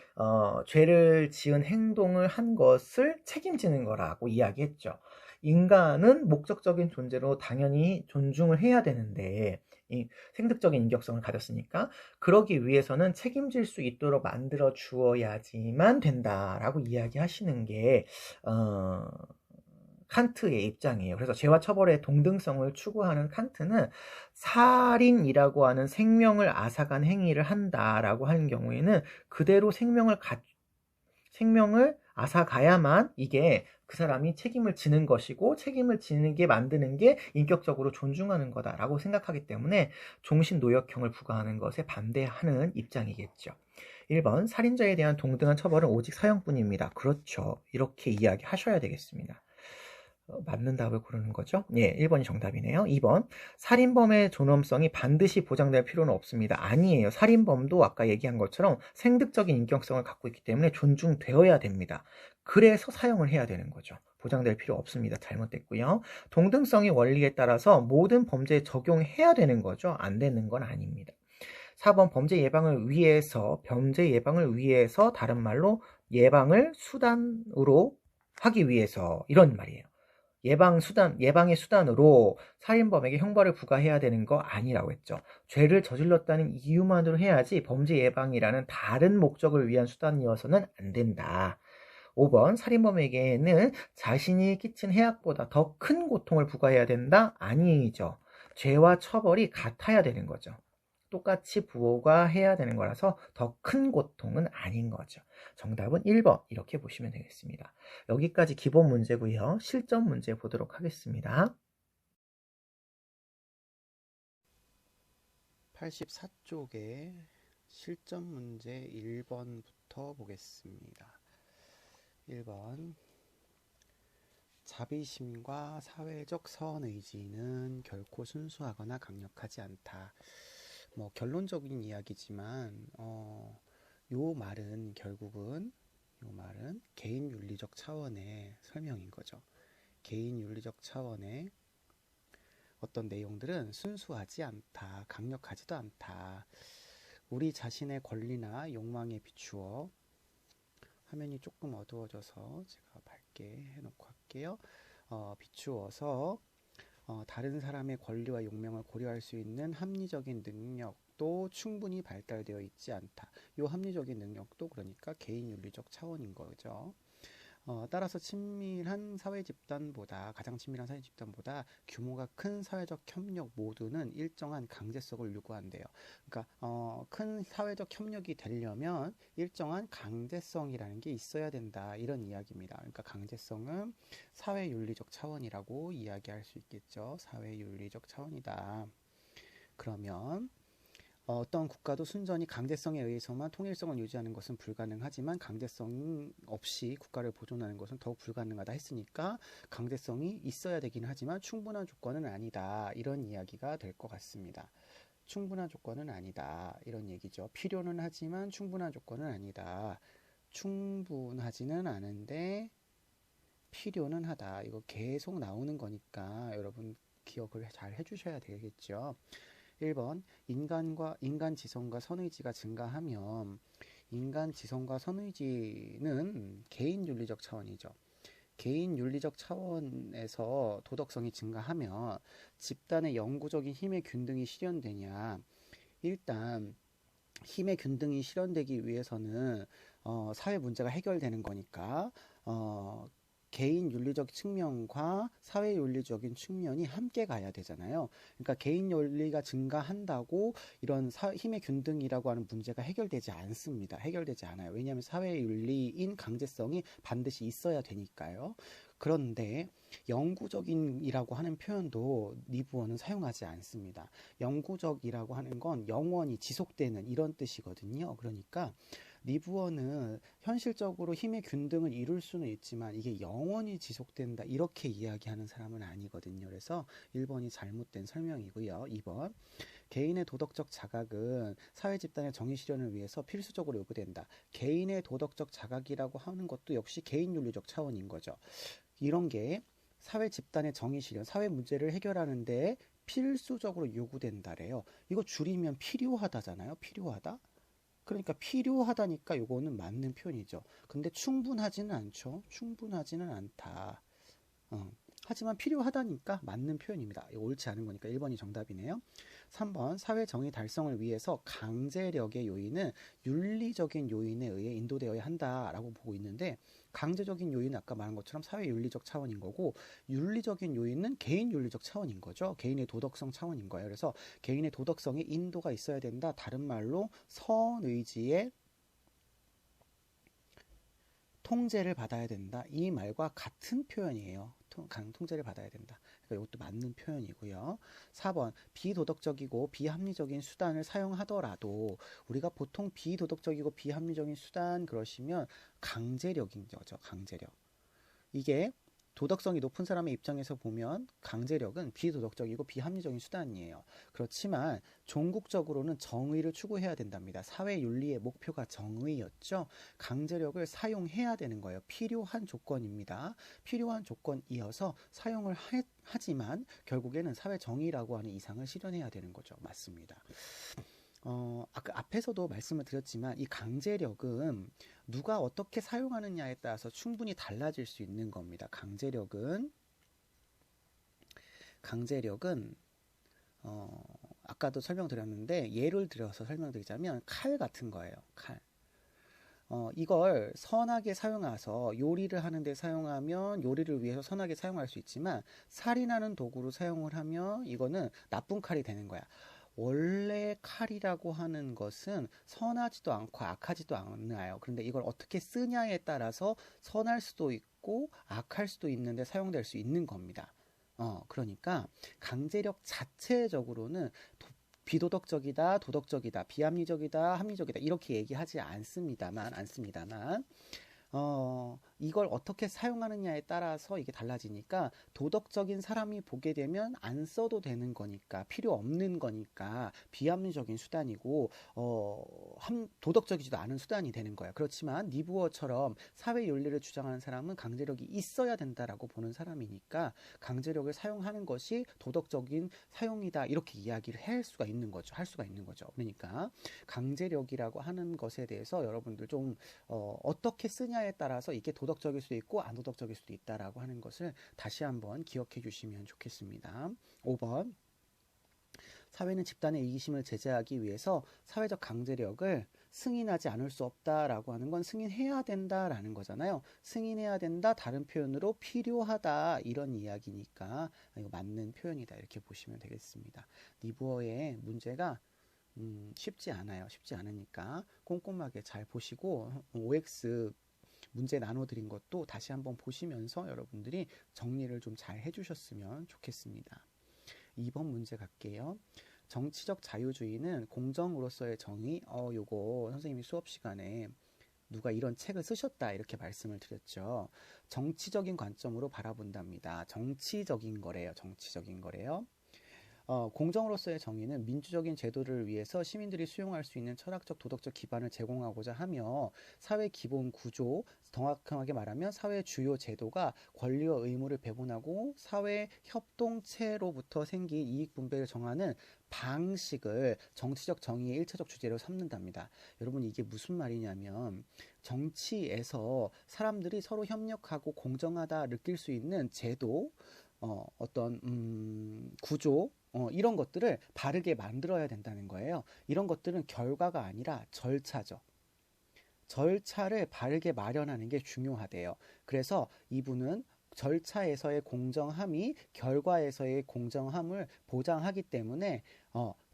죄를 지은 행동을 한 것을 책임지는 거라고 이야기했죠. 인간은 목적적인 존재로 당연히 존중을 해야 되는데, 이 생득적인 인격성을 가졌으니까 그러기 위해서는 책임질 수 있도록 만들어 주어야지만 된다라고 이야기하시는 게 칸트의 입장이에요. 그래서 죄와 처벌의 동등성을 추구하는 칸트는 살인이라고 하는 생명을 앗아간 행위를 한다라고 하는 경우에는 그대로 생명을 앗아가야만 이게 그 사람이 책임을 지는 것이고, 책임을 지는 게 만드는 게 인격적으로 존중하는 거다라고 생각하기 때문에 종신노역형을 부과하는 것에 반대하는 입장이겠죠. 1번, 살인자에 대한 동등한 처벌은 오직 사형뿐입니다. 그렇죠. 이렇게 이야기하셔야 되겠습니다. 맞는 답을 고르는 거죠. 예, 1번이 정답이네요. 2번, 살인범의 존엄성이 반드시 보장될 필요는 없습니다. 아니에요. 살인범도 아까 얘기한 것처럼 생득적인 인격성을 갖고 있기 때문에 존중되어야 됩니다. 그래서 사형을 해야 되는 거죠. 보장될 필요 없습니다. 잘못됐고요. 동등성의 원리에 따라서 모든 범죄에 적용해야 되는 거죠. 안 되는 건 아닙니다. 4번, 범죄 예방을 위해서, 다른 말로 예방을 수단으로 하기 위해서, 이런 말이에요. 예방의 수단으로 살인범에게 형벌을 부과해야 되는 거 아니라고 했죠. 죄를 저질렀다는 이유만으로 해야지 범죄 예방이라는 다른 목적을 위한 수단이어서는 안 된다. 5번, 살인범에게는 자신이 끼친 해악보다 더 큰 고통을 부과해야 된다? 아니죠. 죄와 처벌이 같아야 되는 거죠. 똑같이 부과해야 되는 거라서 더 큰 고통은 아닌 거죠. 정답은 1번, 이렇게 보시면 되겠습니다. 여기까지 기본 문제고요. 실전 문제 보도록 하겠습니다.
84쪽에 실전 문제 1번부터 보겠습니다. 1번, 자비심과 사회적 선의지는 결코 순수하거나 강력하지 않다. 결론적인 이야기지만 요 말은 결국은 개인 윤리적 차원의 설명인 거죠. 개인 윤리적 차원의 어떤 내용들은 순수하지 않다, 강력하지도 않다. 우리 자신의 권리나 욕망에 비추어, 화면이 조금 어두워져서 제가 밝게 해놓고 할게요. 비추어서 다른 사람의 권리와 욕망을 고려할 수 있는 합리적인 능력도 충분히 발달되어 있지 않다. 이 합리적인 능력도 그러니까 개인 윤리적 차원인 거죠. 따라서 가장 친밀한 사회 집단보다 규모가 큰 사회적 협력 모두는 일정한 강제성을 요구한대요. 그러니까 큰 사회적 협력이 되려면 일정한 강제성이라는 게 있어야 된다, 이런 이야기입니다. 그러니까 강제성은 사회윤리적 차원이라고 이야기할 수 있겠죠. 사회윤리적 차원이다. 그러면 어떤 국가도 순전히 강제성에 의해서만 통일성을 유지하는 것은 불가능하지만 강제성 없이 국가를 보존하는 것은 더욱 불가능하다 했으니까 강제성이 있어야 되긴 하지만 충분한 조건은 아니다, 이런 이야기가 될 것 같습니다. 충분한 조건은 아니다, 이런 얘기죠. 필요는 하지만 충분한 조건은 아니다. 충분하지는 않은데 필요는 하다. 이거 계속 나오는 거니까 여러분 기억을 잘 해주셔야 되겠죠. 1번, 인간 지성과 선의지가 증가하면, 인간 지성과 선의지는 개인 윤리적 차원이죠. 개인 윤리적 차원에서 도덕성이 증가하면 집단의 영구적인 힘의 균등이 실현되냐. 일단 힘의 균등이 실현되기 위해서는 사회 문제가 해결되는 거니까 개인 윤리적 측면과 사회 윤리적인 측면이 함께 가야 되잖아요. 그러니까 개인 윤리가 증가한다고 이런 힘의 균등이라고 하는 문제가 해결되지 않습니다. 해결되지 않아요. 왜냐하면 사회 윤리인 강제성이 반드시 있어야 되니까요. 그런데 영구적인이라고 하는 표현도 리브원은 사용하지 않습니다. 영구적이라고 하는 건 영원히 지속되는 이런 뜻이거든요. 그러니까 리브원은 현실적으로 힘의 균등을 이룰 수는 있지만 이게 영원히 지속된다 이렇게 이야기하는 사람은 아니거든요. 그래서 1번이 잘못된 설명이고요. 2번 개인의 도덕적 자각은 사회 집단의 정의 실현을 위해서 필수적으로 요구된다. 개인의 도덕적 자각이라고 하는 것도 역시 개인 윤리적 차원인 거죠. 이런 게 사회 집단의 정의 실현, 사회 문제를 해결하는데 필수적으로 요구된다래요. 이거 줄이면 필요하다잖아요. 필요하다? 그러니까 필요하다니까 요거는 맞는 표현이죠. 근데 충분하지는 않죠. 충분하지는 않다. 하지만 필요하다니까 맞는 표현입니다. 이거 옳지 않은 거니까 1번이 정답이네요. 3번 사회 정의 달성을 위해서 강제력의 요인은 윤리적인 요인에 의해 인도되어야 한다라고 보고 있는데 강제적인 요인은 아까 말한 것처럼 사회 윤리적 차원인 거고 윤리적인 요인은 개인 윤리적 차원인 거죠. 개인의 도덕성 차원인 거예요. 그래서 개인의 도덕성에 인도가 있어야 된다. 다른 말로 선의지의 통제를 받아야 된다. 이 말과 같은 표현이에요. 통제를 받아야 된다. 그러니까 이것도 맞는 표현이고요. 4번 비도덕적이고 비합리적인 수단을 사용하더라도 우리가 보통 비도덕적이고 비합리적인 수단 그러시면 강제력인 거죠. 강제력. 이게 도덕성이 높은 사람의 입장에서 보면 강제력은 비도덕적이고 비합리적인 수단이에요. 그렇지만 종국적으로는 정의를 추구해야 된답니다. 사회 윤리의 목표가 정의였죠. 강제력을 사용해야 되는 거예요. 필요한 조건입니다. 필요한 조건이어서 사용을 하지만 결국에는 사회 정의라고 하는 이상을 실현해야 되는 거죠. 맞습니다. 아까 앞에서도 말씀을 드렸지만 이 강제력은 누가 어떻게 사용하느냐에 따라서 충분히 달라질 수 있는 겁니다. 강제력은 아까도 설명드렸는데 예를 들어서 설명드리자면 칼 같은 거예요. 칼. 이걸 선하게 사용해서 요리를 하는데 사용하면 요리를 위해서 선하게 사용할 수 있지만 살인하는 도구로 사용을 하면 이거는 나쁜 칼이 되는 거야. 원래 칼이라고 하는 것은 선하지도 않고 악하지도 않아요. 그런데 이걸 어떻게 쓰냐에 따라서 선할 수도 있고 악할 수도 있는데 사용될 수 있는 겁니다. 그러니까 강제력 자체적으로는 비도덕적이다, 도덕적이다, 비합리적이다, 합리적이다 이렇게 얘기하지 않습니다만 이걸 어떻게 사용하느냐에 따라서 이게 달라지니까 도덕적인 사람이 보게 되면 안 써도 되는 거니까 필요 없는 거니까 비합리적인 수단이고 도덕적이지도 않은 수단이 되는 거예요. 그렇지만 니부어처럼 사회 윤리를 주장하는 사람은 강제력이 있어야 된다라고 보는 사람이니까 강제력을 사용하는 것이 도덕적인 사용이다 이렇게 이야기를 할 수가 있는 거죠. 그러니까 강제력이라고 하는 것에 대해서 여러분들 좀 어떻게 쓰냐에 따라서 이게 도덕적일 수도 있고 안 도덕적일 수도 있다라고 하는 것을 다시 한번 기억해 주시면 좋겠습니다. 5번 사회는 집단의 이기심을 제재하기 위해서 사회적 강제력을 승인하지 않을 수 없다라고 하는 건 승인해야 된다라는 거잖아요. 승인해야 된다 다른 표현으로 필요하다 이런 이야기니까 이거 맞는 표현이다 이렇게 보시면 되겠습니다. 니부어의 문제가 쉽지 않아요. 쉽지 않으니까 꼼꼼하게 잘 보시고 OX 문제 나눠드린 것도 다시 한번 보시면서 여러분들이 정리를 좀 잘 해주셨으면 좋겠습니다. 2번 문제 갈게요. 정치적 자유주의는 공정으로서의 정의, 요거 선생님이 수업 시간에 누가 이런 책을 쓰셨다 이렇게 말씀을 드렸죠. 정치적인 관점으로 바라본답니다. 정치적인 거래요. 공정으로서의 정의는 민주적인 제도를 위해서 시민들이 수용할 수 있는 철학적 도덕적 기반을 제공하고자 하며 사회 기본 구조, 정확하게 말하면 사회 주요 제도가 권리와 의무를 배분하고 사회 협동체로부터 생긴 이익 분배를 정하는 방식을 정치적 정의의 일차적 주제로 삼는답니다. 여러분 이게 무슨 말이냐면 정치에서 사람들이 서로 협력하고 공정하다 느낄 수 있는 제도, 어떤 구조 이런 것들을 바르게 만들어야 된다는 거예요. 이런 것들은 결과가 아니라 절차죠. 절차를 바르게 마련하는 게 중요하대요. 그래서 이분은 절차에서의 공정함이 결과에서의 공정함을 보장하기 때문에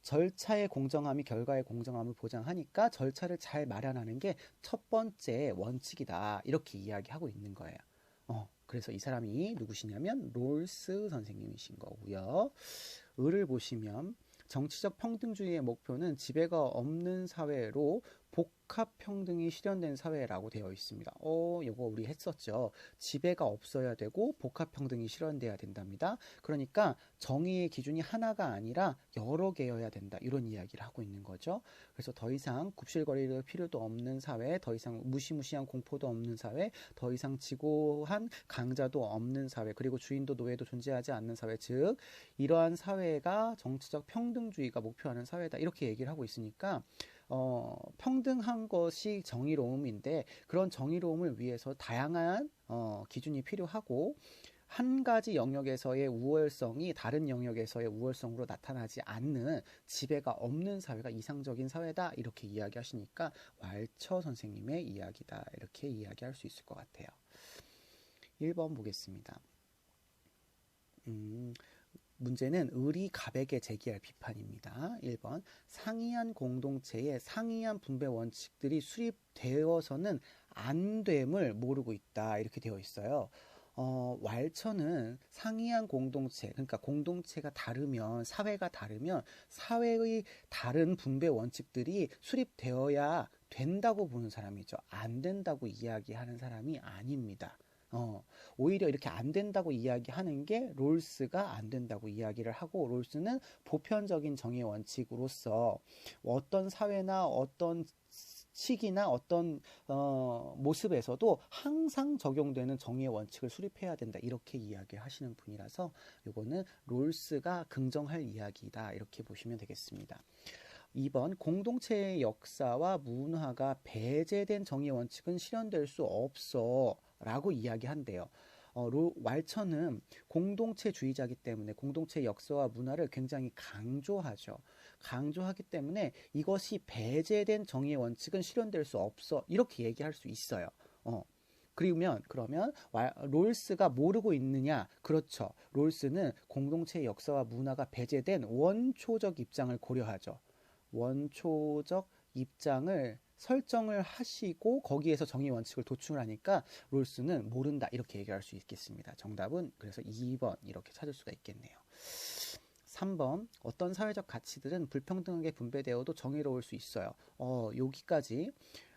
절차의 공정함이 결과의 공정함을 보장하니까 절차를 잘 마련하는 게 첫 번째 원칙이다. 이렇게 이야기하고 있는 거예요. 그래서 이 사람이 누구시냐면 롤스 선생님이신 거고요. 을을 보시면 정치적 평등주의의 목표는 지배가 없는 사회로 복합 평등이 실현된 사회라고 되어 있습니다. 요거 우리 했었죠. 지배가 없어야 되고 복합 평등이 실현돼야 된답니다. 그러니까 정의의 기준이 하나가 아니라 여러 개여야 된다. 이런 이야기를 하고 있는 거죠. 그래서 더 이상 굽실거릴 필요도 없는 사회, 더 이상 무시무시한 공포도 없는 사회, 더 이상 지고한 강자도 없는 사회, 그리고 주인도 노예도 존재하지 않는 사회, 즉 이러한 사회가 정치적 평등주의가 목표하는 사회다. 이렇게 얘기를 하고 있으니까 평등한 것이 정의로움인데 그런 정의로움을 위해서 다양한 기준이 필요하고 한 가지 영역에서의 우월성이 다른 영역에서의 우월성으로 나타나지 않는 지배가 없는 사회가 이상적인 사회다. 이렇게 이야기하시니까 왈처 선생님의 이야기다. 이렇게 이야기할 수 있을 것 같아요. 1번 보겠습니다. 문제는 을이 갑에게 제기할 비판입니다. 1번 상이한 공동체의 상이한 분배 원칙들이 수립되어서는 안 됨을 모르고 있다. 이렇게 되어 있어요. 왈처는 상이한 공동체, 그러니까 공동체가 다르면 사회가 다르면 사회의 다른 분배 원칙들이 수립되어야 된다고 보는 사람이죠. 안 된다고 이야기하는 사람이 아닙니다. 오히려 이렇게 안 된다고 이야기하는 게 롤스가 안 된다고 이야기를 하고, 롤스는 보편적인 정의 원칙으로서 어떤 사회나 어떤 시기나 어떤 모습에서도 항상 적용되는 정의의 원칙을 수립해야 된다. 이렇게 이야기하시는 분이라서 이거는 롤스가 긍정할 이야기다. 이렇게 보시면 되겠습니다. 2번 공동체의 역사와 문화가 배제된 정의 원칙은 실현될 수 없어 라고 이야기한대요. 왈처는 공동체주의자이기 때문에 공동체의 역사와 문화를 굉장히 강조하죠. 강조하기 때문에 이것이 배제된 정의의 원칙은 실현될 수 없어 이렇게 얘기할 수 있어요. 그러면 롤스가 모르고 있느냐? 그렇죠. 롤스는 공동체의 역사와 문화가 배제된 원초적 입장을 고려하죠. 원초적 입장을 설정을 하시고 거기에서 정의 원칙을 도출을 하니까 롤스는 모른다 이렇게 얘기할 수 있겠습니다. 정답은 그래서 2번 이렇게 찾을 수가 있겠네요. 3번 어떤 사회적 가치들은 불평등하게 분배되어도 정의로울 수 있어요. 여기까지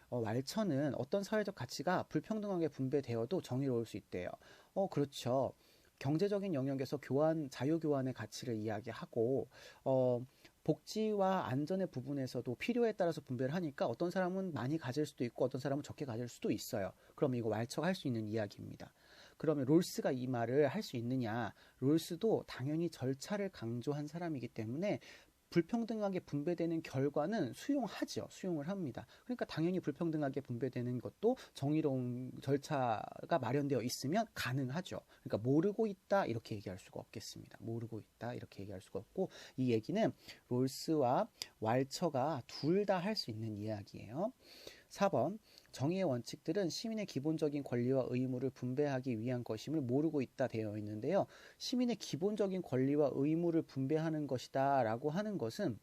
왈처는 어떤 사회적 가치가 불평등하게 분배되어도 정의로울 수 있대요. 그렇죠. 경제적인 영역에서 자유교환의 가치를 이야기하고 복지와 안전의 부분에서도 필요에 따라서 분배를 하니까 어떤 사람은 많이 가질 수도 있고 어떤 사람은 적게 가질 수도 있어요. 그럼 이거 왈처가 할 수 있는 이야기입니다. 그러면 롤스가 이 말을 할 수 있느냐? 롤스도 당연히 절차를 강조한 사람이기 때문에 불평등하게 분배되는 결과는 수용을 합니다. 그러니까 당연히 불평등하게 분배되는 것도 정의로운 절차가 마련되어 있으면 가능하죠. 그러니까 모르고 있다 이렇게 얘기할 수가 없겠습니다. 모르고 있다 이렇게 얘기할 수가 없고, 이 얘기는 롤스와 왈처가 둘 다 할 수 있는 이야기예요. 4번 정의의 원칙들은 시민의 기본적인 권리와 의무를 분배하기 위한 것임을 모르고 있다 되어 있는데요. 시민의 기본적인 권리와 의무를 분배하는 것이다 라고 하는 것은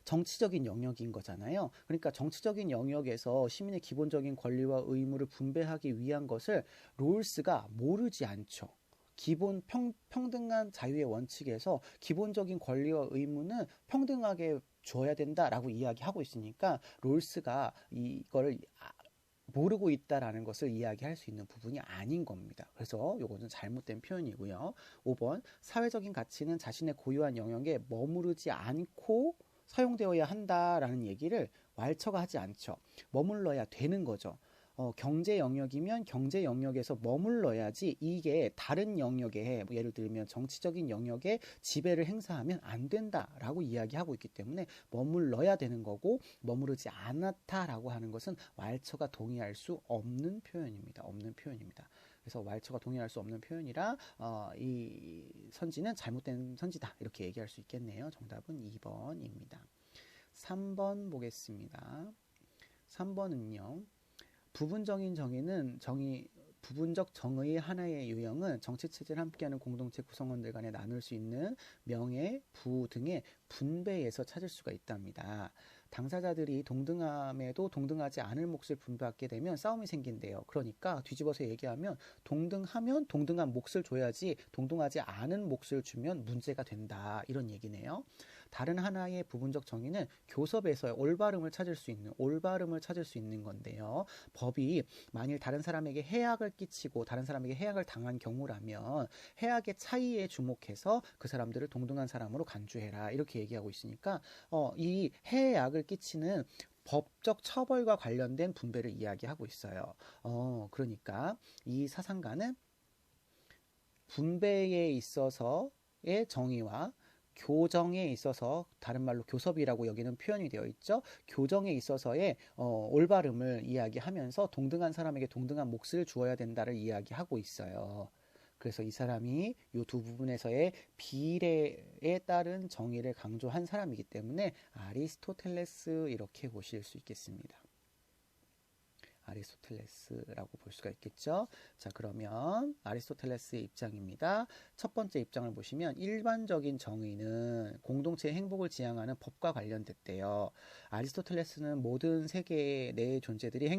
정치적인 영역인 거잖아요. 그러니까 정치적인 영역에서 시민의 기본적인 권리와 의무를 분배하기 위한 것을 롤스가 모르지 않죠. 기본 평등한 자유의 원칙에서 기본적인 권리와 의무는 평등하게 줘야 된다라고 이야기하고 있으니까 롤스가 이거를 모르고 있다라는 것을 이야기할 수 있는 부분이 아닌 겁니다. 그래서 이거는 잘못된 표현이고요. 5번 사회적인 가치는 자신의 고유한 영역에 머무르지 않고 사용되어야 한다라는 얘기를 왈처가 하지 않죠. 머물러야 되는 거죠. 경제 영역이면 경제 영역에서 머물러야지 이게 다른 영역에 예를 들면 정치적인 영역에 지배를 행사하면 안 된다라고 이야기하고 있기 때문에 머물러야 되는 거고, 머무르지 않았다라고 하는 것은 왈처가 동의할 수 없는 표현입니다. 그래서 왈처가 동의할 수 없는 표현이라 이 선지는 잘못된 선지다 이렇게 얘기할 수 있겠네요. 정답은 2번입니다. 3번 보겠습니다. 3번은요. 부분적인 정의는 부분적 정의의 하나의 유형은 정치체제를 함께하는 공동체 구성원들 간에 나눌 수 있는 명예, 부 등의 분배에서 찾을 수가 있답니다. 당사자들이 동등함에도 동등하지 않을 몫을 분배하게 되면 싸움이 생긴대요. 그러니까 뒤집어서 얘기하면 동등하면 동등한 몫을 줘야지 동등하지 않은 몫을 주면 문제가 된다. 이런 얘기네요. 다른 하나의 부분적 정의는 교섭에서 올바름을 찾을 수 있는 건데요. 법이 만일 다른 사람에게 해악을 끼치고 다른 사람에게 해악을 당한 경우라면 해악의 차이에 주목해서 그 사람들을 동등한 사람으로 간주해라. 이렇게 얘기하고 있으니까 이 해악을 끼치는 법적 처벌과 관련된 분배를 이야기하고 있어요. 그러니까 이 사상가는 분배에 있어서의 정의와 교정에 있어서 다른 말로 교섭이라고 여기는 표현이 되어 있죠. 교정에 있어서의 올바름을 이야기하면서 동등한 사람에게 동등한 몫을 주어야 된다를 이야기하고 있어요. 그래서 이 사람이 이 두 부분에서의 비례에 따른 정의를 강조한 사람이기 때문에 아리스토텔레스 이렇게 보실 수 있겠습니다. 아리스토텔레스라고 볼 수가 있겠죠. 자, 그러면 아리스토텔레스의 입장입니다. 첫 번째 입장을 보시면 일반적인 정의는 공동체의 행복을 지향하는 법과 관련됐대요. 아리스토텔레스는 모든 세계 내 존재들이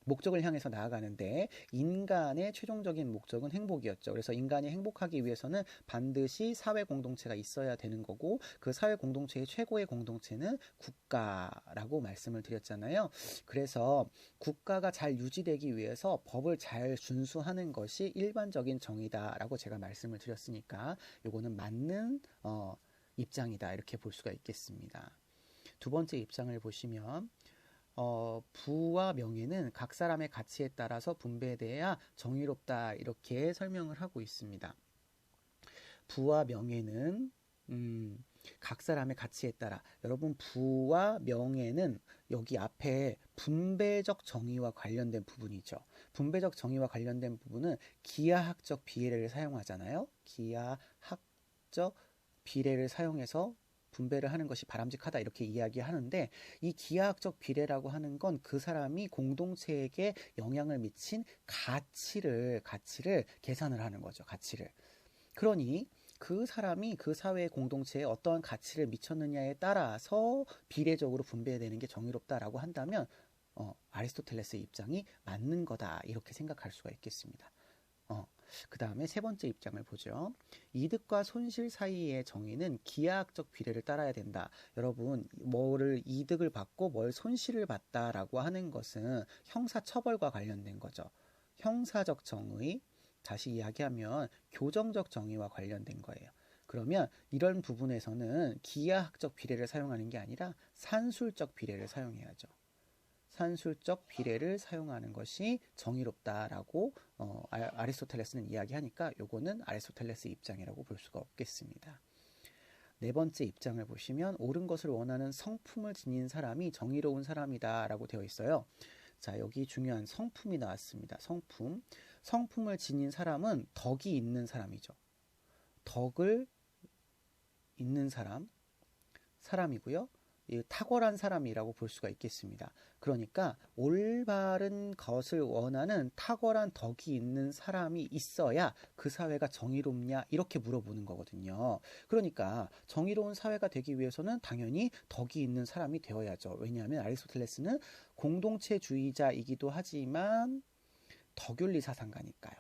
목적을 향해서 나아가는데 인간의 최종적인 목적은 행복이었죠. 그래서 인간이 행복하기 위해서는 반드시 사회 공동체가 있어야 되는 거고 그 사회 공동체의 최고의 공동체는 국가라고 말씀을 드렸잖아요. 그래서 국가가 잘 유지되기 위해서 법을 잘 준수하는 것이 일반적인 정의다라고 제가 말씀을 드렸으니까 이거는 맞는 입장이다 이렇게 볼 수가 있겠습니다. 두 번째 입장을 보시면 부와 명예는 각 사람의 가치에 따라서 분배돼야 정의롭다 이렇게 설명을 하고 있습니다. 부와 명예는 각 사람의 가치에 따라 여러분 부와 명예는 여기 앞에 분배적 정의와 관련된 부분이죠. 분배적 정의와 관련된 부분은 기하학적 비례를 사용하잖아요. 기하학적 비례를 사용해서 분배를 하는 것이 바람직하다 이렇게 이야기하는데 이 기하학적 비례라고 하는 건 그 사람이 공동체에게 영향을 미친 가치를 계산을 하는 거죠. 가치를. 그러니 그 사람이 그 사회 공동체에 어떠한 가치를 미쳤느냐에 따라서 비례적으로 분배되는 게 정의롭다라고 한다면 아리스토텔레스의 입장이 맞는 거다 이렇게 생각할 수가 있겠습니다. 그 다음에 세 번째 입장을 보죠. 이득과 손실 사이의 정의는 기하학적 비례를 따라야 된다. 여러분, 뭐를 이득을 받고 뭘 손실을 봤다라고 하는 것은 형사처벌과 관련된 거죠. 형사적 정의, 다시 이야기하면 교정적 정의와 관련된 거예요. 그러면 이런 부분에서는 기하학적 비례를 사용하는 게 아니라 산술적 비례를 사용해야죠. 산술적 비례를 사용하는 것이 정의롭다라고 아리스토텔레스는 이야기하니까 요거는 아리스토텔레스 입장이라고 볼 수가 없겠습니다. 네 번째 입장을 보시면 옳은 것을 원하는 성품을 지닌 사람이 정의로운 사람이다 라고 되어 있어요. 자, 여기 중요한 성품이 나왔습니다. 성품을 지닌 사람은 덕이 있는 사람이죠. 덕을 있는 사람이고요. 탁월한 사람이라고 볼 수가 있겠습니다. 그러니까 올바른 것을 원하는 탁월한 덕이 있는 사람이 있어야 그 사회가 정의롭냐 이렇게 물어보는 거거든요. 그러니까 정의로운 사회가 되기 위해서는 당연히 덕이 있는 사람이 되어야죠. 왜냐하면 아리스토텔레스는 공동체주의자이기도 하지만 덕윤리 사상가니까요.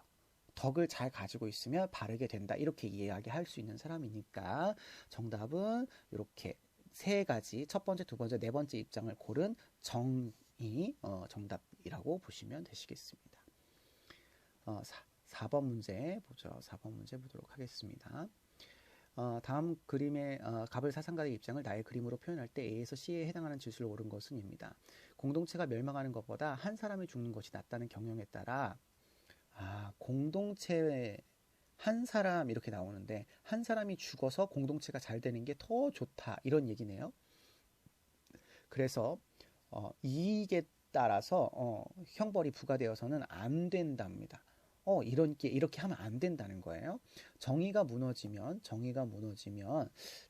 덕을 잘 가지고 있으면 바르게 된다 이렇게 이야기할 수 있는 사람이니까 정답은 이렇게 세 가지, 첫 번째, 두 번째, 네 번째 입장을 고른 정의 정답이라고 보시면 되시겠습니다. 4번 문제 보죠. 4번 문제 보도록 하겠습니다. 다음 그림의 가벌 사상가의 입장을 나의 그림으로 표현할 때 A에서 C에 해당하는 지수를 옳은 것은 입니다. 공동체가 멸망하는 것보다 한 사람이 죽는 것이 낫다는 경영에 따라 공동체의 한 사람 이렇게 나오는데 한 사람이 죽어서 공동체가 잘 되는 게 더 좋다 이런 얘기네요. 그래서 이익에 따라서 형벌이 부과되어서는 안 된답니다. 이렇게 하면 안 된다는 거예요. 정의가 무너지면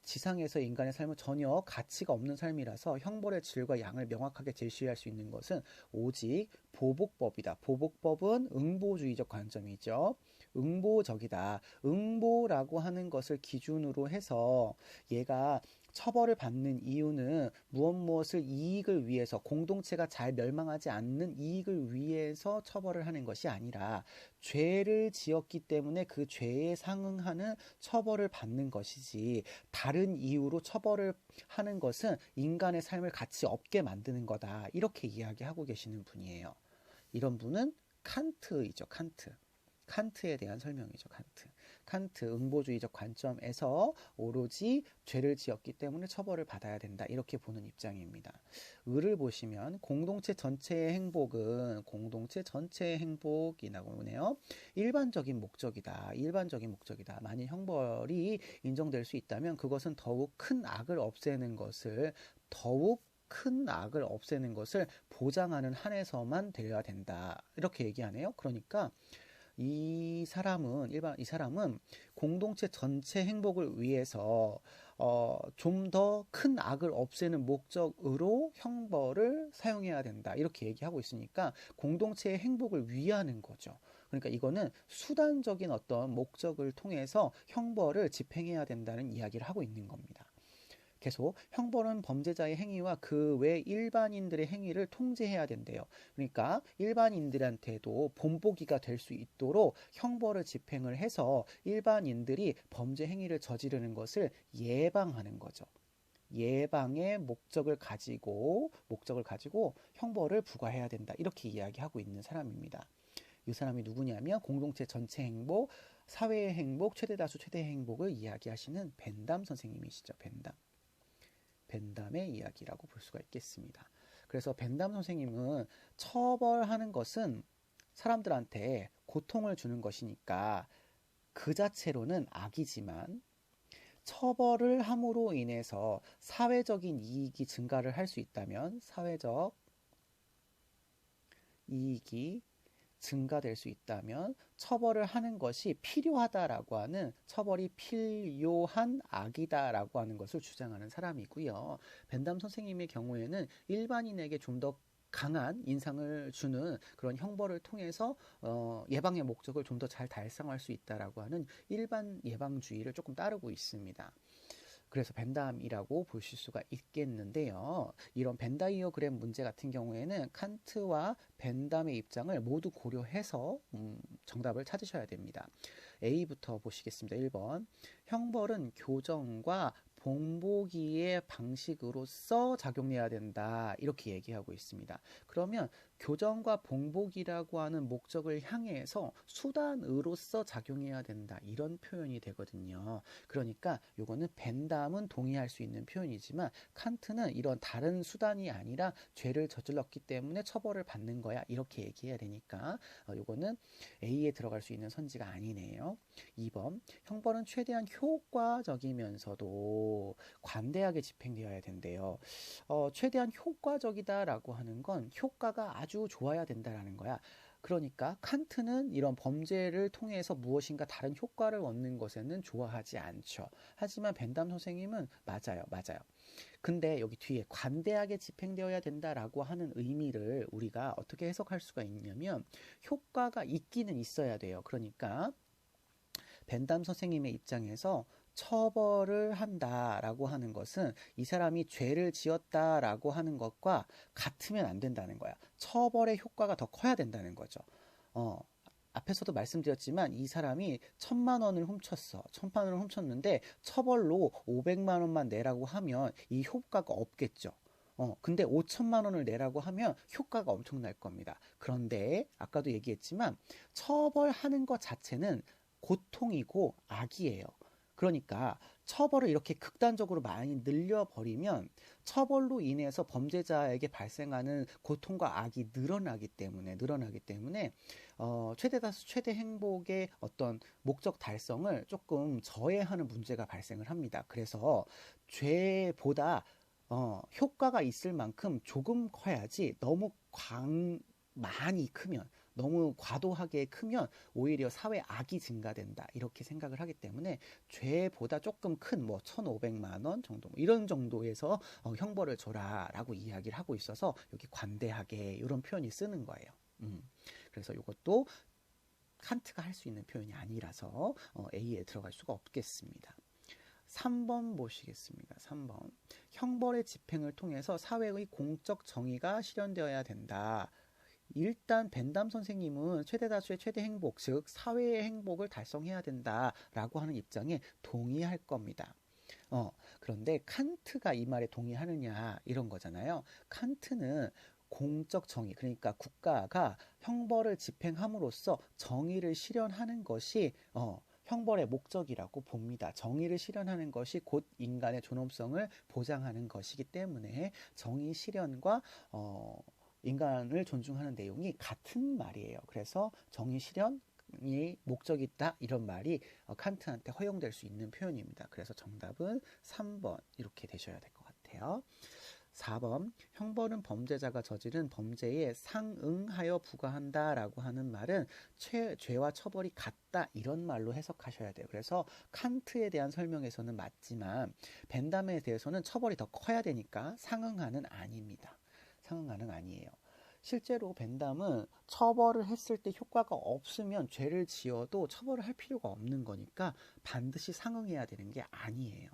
지상에서 인간의 삶은 전혀 가치가 없는 삶이라서 형벌의 질과 양을 명확하게 제시할 수 있는 것은 오직 보복법이다. 보복법은 응보주의적 관점이죠. 응보적이다. 응보라고 하는 것을 기준으로 해서 얘가 처벌을 받는 이유는 무엇을 이익을 위해서, 공동체가 잘 멸망하지 않는 이익을 위해서 처벌을 하는 것이 아니라 죄를 지었기 때문에 그 죄에 상응하는 처벌을 받는 것이지, 다른 이유로 처벌을 하는 것은 인간의 삶을 가치 없게 만드는 거다. 이렇게 이야기하고 계시는 분이에요. 이런 분은 칸트이죠. 칸트에 대한 설명이죠. 칸트 응보주의적 관점에서 오로지 죄를 지었기 때문에 처벌을 받아야 된다. 이렇게 보는 입장입니다. 을을 보시면 공동체 전체의 행복은 공동체 전체의 행복이라고 보네요. 일반적인 목적이다. 만일 형벌이 인정될 수 있다면 그것은 더욱 큰 악을 없애는 것을 보장하는 한에서만 되어야 된다. 이렇게 얘기하네요. 그러니까 이 사람은 공동체 전체 행복을 위해서 좀 더 큰 악을 없애는 목적으로 형벌을 사용해야 된다. 이렇게 얘기하고 있으니까 공동체의 행복을 위하는 거죠. 그러니까 이거는 수단적인 어떤 목적을 통해서 형벌을 집행해야 된다는 이야기를 하고 있는 겁니다. 계속 형벌은 범죄자의 행위와 그 외 일반인들의 행위를 통제해야 된대요. 그러니까 일반인들한테도 본보기가 될 수 있도록 형벌을 집행을 해서 일반인들이 범죄 행위를 저지르는 것을 예방하는 거죠. 예방의 목적을 가지고 형벌을 부과해야 된다. 이렇게 이야기하고 있는 사람입니다. 이 사람이 누구냐면 공동체 전체 행복, 사회의 행복, 최대다수 최대 행복을 이야기하시는 벤담 선생님이시죠. 벤담의 이야기라고 볼 수가 있겠습니다. 그래서 벤담 선생님은 처벌하는 것은 사람들한테 고통을 주는 것이니까 그 자체로는 악이지만, 처벌을 함으로 인해서 사회적인 이익이 증가를 할 수 있다면, 사회적 이익이 증가될 수 있다면 처벌을 하는 것이 필요하다라고 하는, 처벌이 필요한 악이다라고 하는 것을 주장하는 사람이고요. 벤담 선생님의 경우에는 일반인에게 좀 더 강한 인상을 주는 그런 형벌을 통해서 예방의 목적을 좀 더 잘 달성할 수 있다라고 하는 일반 예방주의를 조금 따르고 있습니다. 그래서 벤담이라고 보실 수가 있겠는데요. 이런 벤다이어그램 문제 같은 경우에는 칸트와 벤담의 입장을 모두 고려해서 정답을 찾으셔야 됩니다. A부터 보시겠습니다. 1번. 형벌은 교정과 본보기의 방식으로서 작용해야 된다. 이렇게 얘기하고 있습니다. 그러면 교정과 본보기라고 하는 목적을 향해서 수단으로서 작용해야 된다. 이런 표현이 되거든요. 그러니까 요거는 벤담은 동의할 수 있는 표현이지만 칸트는 이런 다른 수단이 아니라 죄를 저질렀기 때문에 처벌을 받는 거야. 이렇게 얘기해야 되니까 요거는 A에 들어갈 수 있는 선지가 아니네요. 2번. 형벌은 최대한 효과적이면서도 관대하게 집행되어야 된대요. 최대한 효과적이다라고 하는 건 효과가 아주 좋아야 된다라는 거야. 그러니까 칸트는 이런 범죄를 통해서 무엇인가 다른 효과를 얻는 것에는 좋아하지 않죠. 하지만 벤담 선생님은 맞아요. 근데 여기 뒤에 관대하게 집행되어야 된다라고 하는 의미를 우리가 어떻게 해석할 수가 있냐면, 효과가 있기는 있어야 돼요. 그러니까 벤담 선생님의 입장에서 처벌을 한다라고 하는 것은 이 사람이 죄를 지었다라고 하는 것과 같으면 안 된다는 거야. 처벌의 효과가 더 커야 된다는 거죠. 앞에서도 말씀드렸지만 이 사람이 1,000만 원을 훔쳤는데 처벌로 500만 원만 내라고 하면 이 효과가 없겠죠. 근데 5천만 원을 내라고 하면 효과가 엄청날 겁니다. 그런데 아까도 얘기했지만 처벌하는 것 자체는 고통이고 악이에요. 그러니까 처벌을 이렇게 극단적으로 많이 늘려버리면 처벌로 인해서 범죄자에게 발생하는 고통과 악이 늘어나기 때문에 최대다수 최대 행복의 어떤 목적 달성을 조금 저해하는 문제가 발생을 합니다. 그래서 죄보다 효과가 있을 만큼 조금 커야지, 너무 많이 크면 너무 과도하게 크면 오히려 사회 악이 증가된다 이렇게 생각을 하기 때문에 죄보다 조금 큰 뭐 1,500만 원 정도 이런 정도에서 형벌을 줘라라고 이야기를 하고 있어서 여기 관대하게 이런 표현이 쓰는 거예요. 그래서 이것도 칸트가 할 수 있는 표현이 아니라서 A에 들어갈 수가 없겠습니다. 3번 보시겠습니다. 3번. 형벌의 집행을 통해서 사회의 공적 정의가 실현되어야 된다. 일단 벤담 선생님은 최대 다수의 최대 행복, 즉 사회의 행복을 달성해야 된다라고 하는 입장에 동의할 겁니다. 그런데 칸트가 이 말에 동의하느냐 이런 거잖아요. 칸트는 공적 정의, 그러니까 국가가 형벌을 집행함으로써 정의를 실현하는 것이 형벌의 목적이라고 봅니다. 정의를 실현하는 것이 곧 인간의 존엄성을 보장하는 것이기 때문에 정의 실현과 인간을 존중하는 내용이 같은 말이에요. 그래서 정의 실현이 목적이 있다 이런 말이 칸트한테 허용될 수 있는 표현입니다. 그래서 정답은 3번 이렇게 되셔야 될 것 같아요. 4번 형벌은 범죄자가 저지른 범죄에 상응하여 부과한다라고 하는 말은 죄와 처벌이 같다 이런 말로 해석하셔야 돼요. 그래서 칸트에 대한 설명에서는 맞지만 벤담에 대해서는 처벌이 더 커야 되니까 상응하는 아닙니다. 상응하는 아니에요. 실제로 벤담은 처벌을 했을 때 효과가 없으면 죄를 지어도 처벌을 할 필요가 없는 거니까 반드시 상응해야 되는 게 아니에요.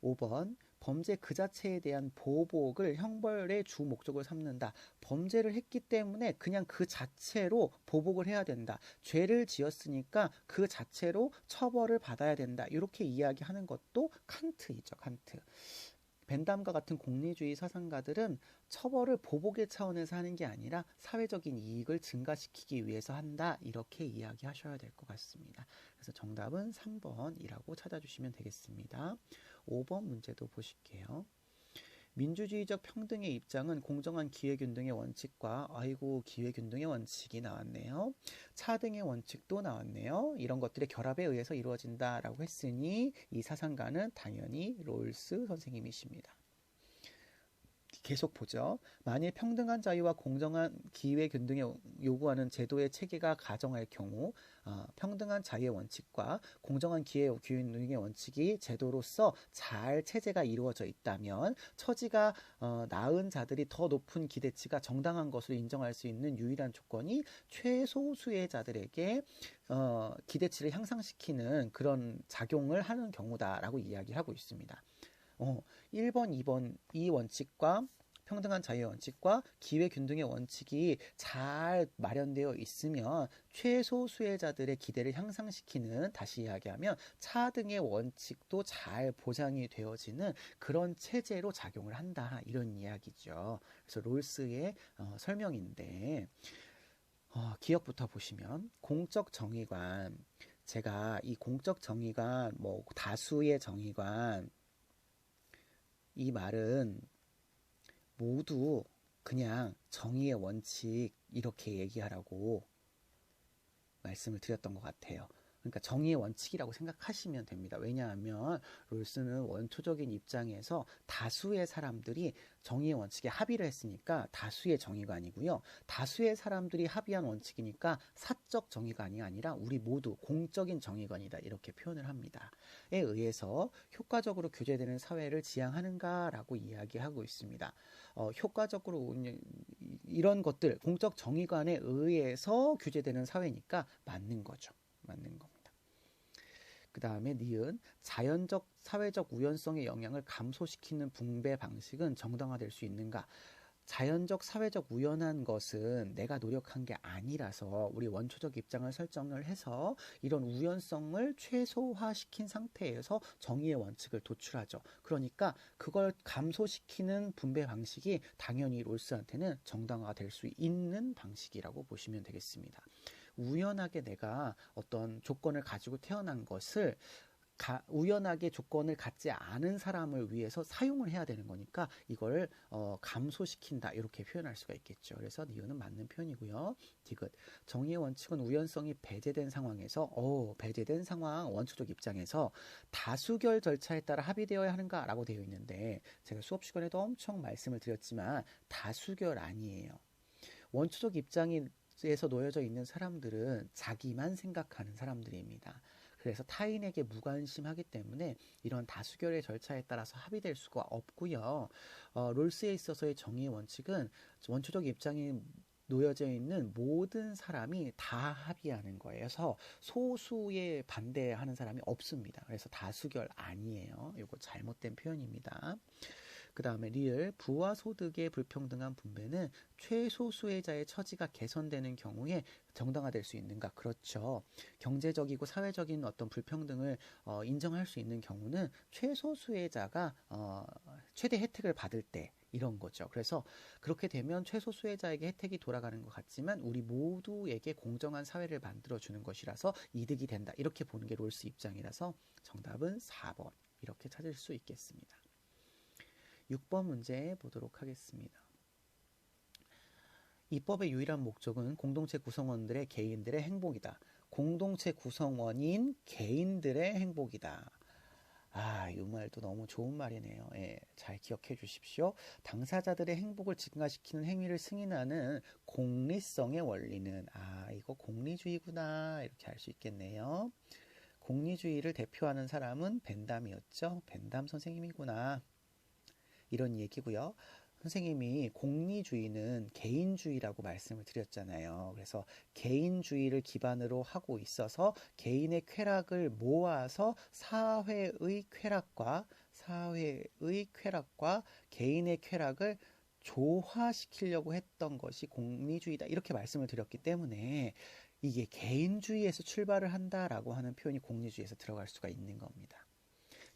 5번 범죄 그 자체에 대한 보복을 형벌의 주 목적으로 삼는다. 범죄를 했기 때문에 그냥 그 자체로 보복을 해야 된다. 죄를 지었으니까 그 자체로 처벌을 받아야 된다. 이렇게 이야기하는 것도 칸트이죠. 칸트. 벤담과 같은 공리주의 사상가들은 처벌을 보복의 차원에서 하는 게 아니라 사회적인 이익을 증가시키기 위해서 한다. 이렇게 이야기하셔야 될 것 같습니다. 그래서 정답은 3번이라고 찾아주시면 되겠습니다. 5번 문제도 보실게요. 민주주의적 평등의 입장은 공정한 기회균등의 원칙과 기회균등의 원칙이 나왔네요. 차등의 원칙도 나왔네요. 이런 것들의 결합에 의해서 이루어진다라고 했으니 이 사상가는 당연히 롤스 선생님이십니다. 계속 보죠. 만일 평등한 자유와 공정한 기회 균등을 요구하는 제도의 체계가 가정할 경우 평등한 자유의 원칙과 공정한 기회 균등의 원칙이 제도로서 잘 체제가 이루어져 있다면 처지가 나은 자들이 더 높은 기대치가 정당한 것으로 인정할 수 있는 유일한 조건이 최소수의 자들에게 기대치를 향상시키는 그런 작용을 하는 경우다라고 이야기하고 있습니다. 1번, 2번 이 원칙과 평등한 자유의 원칙과 기회균등의 원칙이 잘 마련되어 있으면 최소수의 자들의 기대를 향상시키는, 다시 이야기하면 차등의 원칙도 잘 보장이 되어지는 그런 체제로 작용을 한다, 이런 이야기죠. 그래서 롤스의 설명인데 기억부터 보시면 공적 정의관, 제가 이 공적 정의관, 뭐 다수의 정의관, 이 말은 모두 그냥 정의의 원칙 이렇게 얘기하라고 말씀을 드렸던 것 같아요. 그러니까 정의의 원칙이라고 생각하시면 됩니다. 왜냐하면 롤스는 원초적인 입장에서 다수의 사람들이 정의의 원칙에 합의를 했으니까 다수의 정의관이고요. 다수의 사람들이 합의한 원칙이니까 사적 정의관이 아니라 우리 모두 공적인 정의관이다, 이렇게 표현을 합니다. 에 의해서 효과적으로 규제되는 사회를 지향하는가라고 이야기하고 있습니다. 효과적으로 이런 것들 공적 정의관에 의해서 규제되는 사회니까 맞는 거죠. 맞는 겁니다. 그 다음에 니은, 자연적 사회적 우연성의 영향을 감소시키는 분배 방식은 정당화될 수 있는가? 자연적 사회적 우연한 것은 내가 노력한 게 아니라서 우리 원초적 입장을 설정을 해서 이런 우연성을 최소화시킨 상태에서 정의의 원칙을 도출하죠. 그러니까 그걸 감소시키는 분배 방식이 당연히 롤스한테는 정당화될 수 있는 방식이라고 보시면 되겠습니다. 우연하게 내가 어떤 조건을 가지고 태어난 것을 우연하게 조건을 갖지 않은 사람을 위해서 사용을 해야 되는 거니까 이걸 감소시킨다, 이렇게 표현할 수가 있겠죠. 그래서 니은은 맞는 표현이고요. 디귿, 정의의 원칙은 우연성이 배제된 상황에서 배제된 상황, 원초적 입장에서 다수결 절차에 따라 합의되어야 하는가 라고 되어 있는데, 제가 수업 시간에도 엄청 말씀을 드렸지만 다수결 아니에요. 원초적 입장이 롤스에서 놓여져 있는 사람들은 자기만 생각하는 사람들입니다. 그래서 타인에게 무관심하기 때문에 이런 다수결의 절차에 따라서 합의될 수가 없고요. 롤스에 있어서의 정의의 원칙은 원초적 입장이 놓여져 있는 모든 사람이 다 합의하는 거예요. 그래서 소수에 반대하는 사람이 없습니다. 그래서 다수결 아니에요. 이거 잘못된 표현입니다. 그 다음에 리을, 부와 소득의 불평등한 분배는 최소수혜자의 처지가 개선되는 경우에 정당화될 수 있는가? 그렇죠. 경제적이고 사회적인 어떤 불평등을 인정할 수 있는 경우는 최소수혜자가 최대 혜택을 받을 때 이런 거죠. 그래서 그렇게 되면 최소수혜자에게 혜택이 돌아가는 것 같지만 우리 모두에게 공정한 사회를 만들어주는 것이라서 이득이 된다. 이렇게 보는 게 롤스 입장이라서 정답은 4번 이렇게 찾을 수 있겠습니다. 6번 문제 보도록 하겠습니다. 이 법의 유일한 목적은 공동체 구성원들의 개인들의 행복이다. 공동체 구성원인 개인들의 행복이다. 이 말도 너무 좋은 말이네요. 예, 잘 기억해 주십시오. 당사자들의 행복을 증가시키는 행위를 승인하는 공리성의 원리는 이거 공리주의구나 이렇게 알 수 있겠네요. 공리주의를 대표하는 사람은 벤담이었죠. 벤담 선생님이구나. 이런 얘기고요. 선생님이 공리주의는 개인주의라고 말씀을 드렸잖아요. 그래서 개인주의를 기반으로 하고 있어서 개인의 쾌락을 모아서 사회의 쾌락과 개인의 쾌락을 조화시키려고 했던 것이 공리주의다. 이렇게 말씀을 드렸기 때문에 이게 개인주의에서 출발을 한다라고 하는 표현이 공리주의에서 들어갈 수가 있는 겁니다.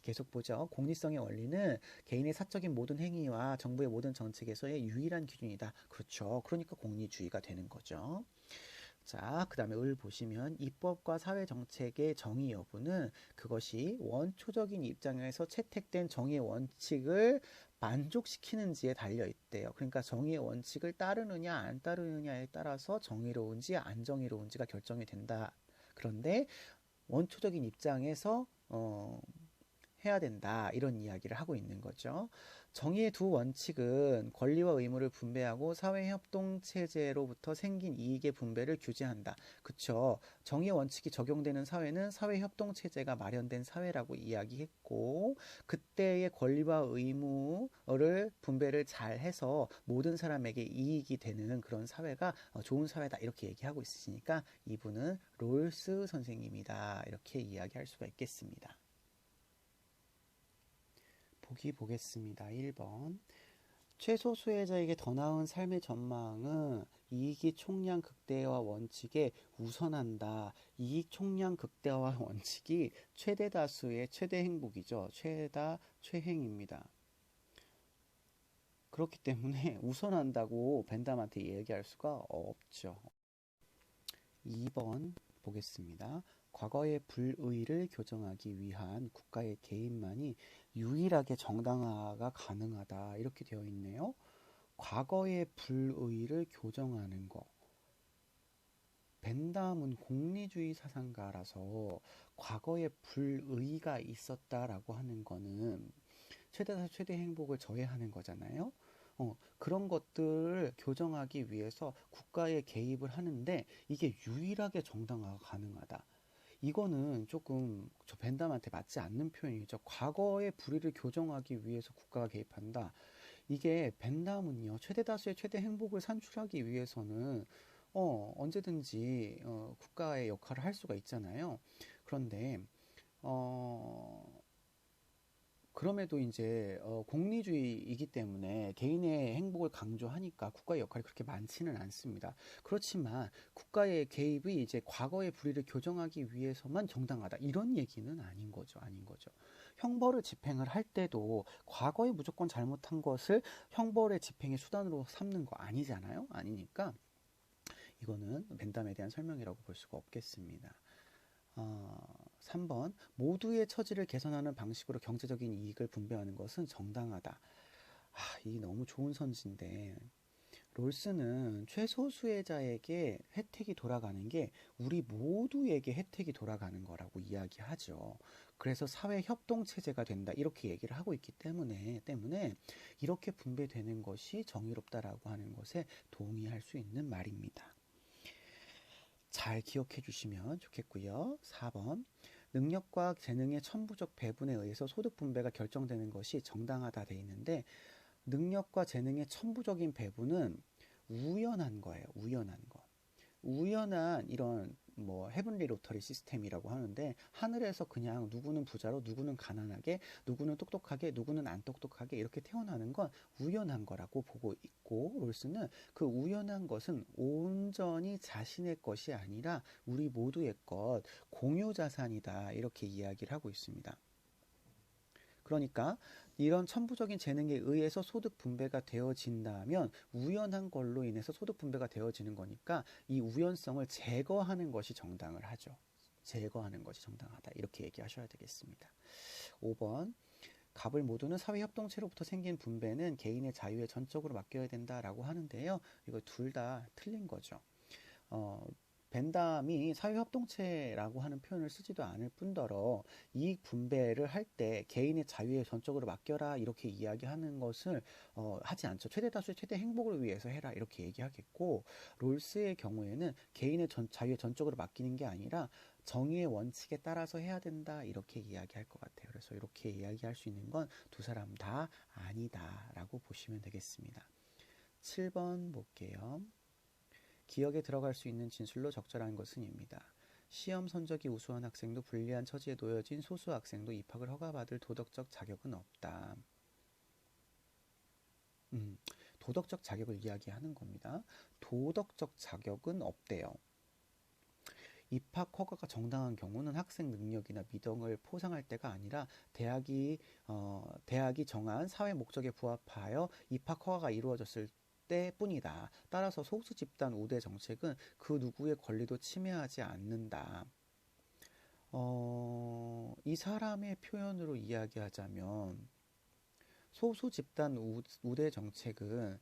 계속 보죠. 공리성의 원리는 개인의 사적인 모든 행위와 정부의 모든 정책에서의 유일한 기준이다. 그렇죠. 그러니까 공리주의가 되는 거죠. 자, 그 다음에 을 보시면 입법과 사회정책의 정의 여부는 그것이 원초적인 입장에서 채택된 정의의 원칙을 만족시키는지에 달려있대요. 그러니까 정의의 원칙을 따르느냐 안 따르느냐에 따라서 정의로운지 안 정의로운지가 결정이 된다. 그런데 원초적인 입장에서 해야 된다 이런 이야기를 하고 있는 거죠. 정의의 두 원칙은 권리와 의무를 분배하고 사회협동체제로부터 생긴 이익의 분배를 규제한다. 그쵸? 정의의 원칙이 적용되는 사회는 사회협동체제가 마련된 사회라고 이야기했고 그때의 권리와 의무를 분배를 잘 해서 모든 사람에게 이익이 되는 그런 사회가 좋은 사회다 이렇게 얘기하고 있으시니까 이분은 롤스 선생님이다 이렇게 이야기할 수가 있겠습니다. 보기 보겠습니다. 1번. 최소 수혜자에게 더 나은 삶의 전망은 이익이 총량 극대화 원칙에 우선한다. 이익 총량 극대화 원칙이 최대 다수의 최대 행복이죠. 최다 최행입니다. 그렇기 때문에 우선한다고 벤담한테 얘기할 수가 없죠. 2번 보겠습니다. 과거의 불의를 교정하기 위한 국가의 개입만이 유일하게 정당화가 가능하다. 이렇게 되어 있네요. 과거의 불의를 교정하는 거. 벤담은 공리주의 사상가라서 과거에 불의가 있었다라고 하는 거는 최대다 최대 행복을 저해하는 거잖아요. 그런 것들을 교정하기 위해서 국가에 개입을 하는데 이게 유일하게 정당화가 가능하다. 이거는 조금 저 벤담한테 맞지 않는 표현이죠. 과거의 불의를 교정하기 위해서 국가가 개입한다. 이게 벤담은요, 최대 다수의 최대 행복을 산출하기 위해서는 언제든지 국가의 역할을 할 수가 있잖아요. 그런데 그럼에도 이제 공리주의이기 때문에 개인의 행복을 강조하니까 국가의 역할이 그렇게 많지는 않습니다. 그렇지만 국가의 개입이 이제 과거의 불의를 교정하기 위해서만 정당하다. 이런 얘기는 아닌 거죠. 아닌 거죠. 형벌을 집행을 할 때도 과거에 무조건 잘못한 것을 형벌의 집행의 수단으로 삼는 거 아니잖아요. 아니니까 이거는 벤담에 대한 설명이라고 볼 수가 없겠습니다. 3번 모두의 처지를 개선하는 방식으로 경제적인 이익을 분배하는 것은 정당하다. 이 너무 좋은 선지인데 롤스는 최소수혜자에게 혜택이 돌아가는 게 우리 모두에게 혜택이 돌아가는 거라고 이야기하죠. 그래서 사회협동체제가 된다 이렇게 얘기를 하고 있기 때문에 이렇게 분배되는 것이 정의롭다라고 하는 것에 동의할 수 있는 말입니다. 잘 기억해 주시면 좋겠고요. 4번. 능력과 재능의 천부적 배분에 의해서 소득 분배가 결정되는 것이 정당하다 돼 있는데 능력과 재능의 천부적인 배분은 우연한 거예요. 우연한 거. 우연한 이런 뭐 헤븐리 로터리 시스템이라고 하는데 하늘에서 그냥 누구는 부자로 누구는 가난하게 누구는 똑똑하게 누구는 안 똑똑하게 이렇게 태어나는 건 우연한 거라고 보고 있고 롤스는 그 우연한 것은 온전히 자신의 것이 아니라 우리 모두의 것 공유 자산이다 이렇게 이야기를 하고 있습니다. 그러니까 이런 천부적인 재능에 의해서 소득 분배가 되어진다면 우연한 걸로 인해서 소득 분배가 되어지는 거니까 이 우연성을 제거하는 것이 정당을 하죠. 제거하는 것이 정당하다. 이렇게 얘기하셔야 되겠습니다. 5번. 갑을 모두는 사회협동체로부터 생긴 분배는 개인의 자유에 전적으로 맡겨야 된다라고 하는데요. 이거 둘 다 틀린 거죠. 벤담이 사회협동체라고 하는 표현을 쓰지도 않을 뿐더러 이익 분배를 할 때 개인의 자유에 전적으로 맡겨라 이렇게 이야기하는 것을 하지 않죠. 최대 다수의 최대 행복을 위해서 해라 이렇게 얘기하겠고 롤스의 경우에는 개인의 자유에 전적으로 맡기는 게 아니라 정의의 원칙에 따라서 해야 된다 이렇게 이야기할 것 같아요. 그래서 이렇게 이야기할 수 있는 건 두 사람 다 아니다라고 보시면 되겠습니다. 7번 볼게요. 기억에 들어갈 수 있는 진술로 적절한 것은입니다. 시험 성적이 우수한 학생도 불리한 처지에 놓여진 소수 학생도 입학을 허가받을 도덕적 자격은 없다. 도덕적 자격을 이야기하는 겁니다. 도덕적 자격은 없대요. 입학 허가가 정당한 경우는 학생 능력이나 미덕을 포상할 때가 아니라 대학이 정한 사회 목적에 부합하여 입학 허가가 이루어졌을 때뿐이다. 따라서 소수 집단 우대 정책은 그 누구의 권리도 침해하지 않는다. 이 사람의 표현으로 이야기하자면 소수 집단 우대 정책은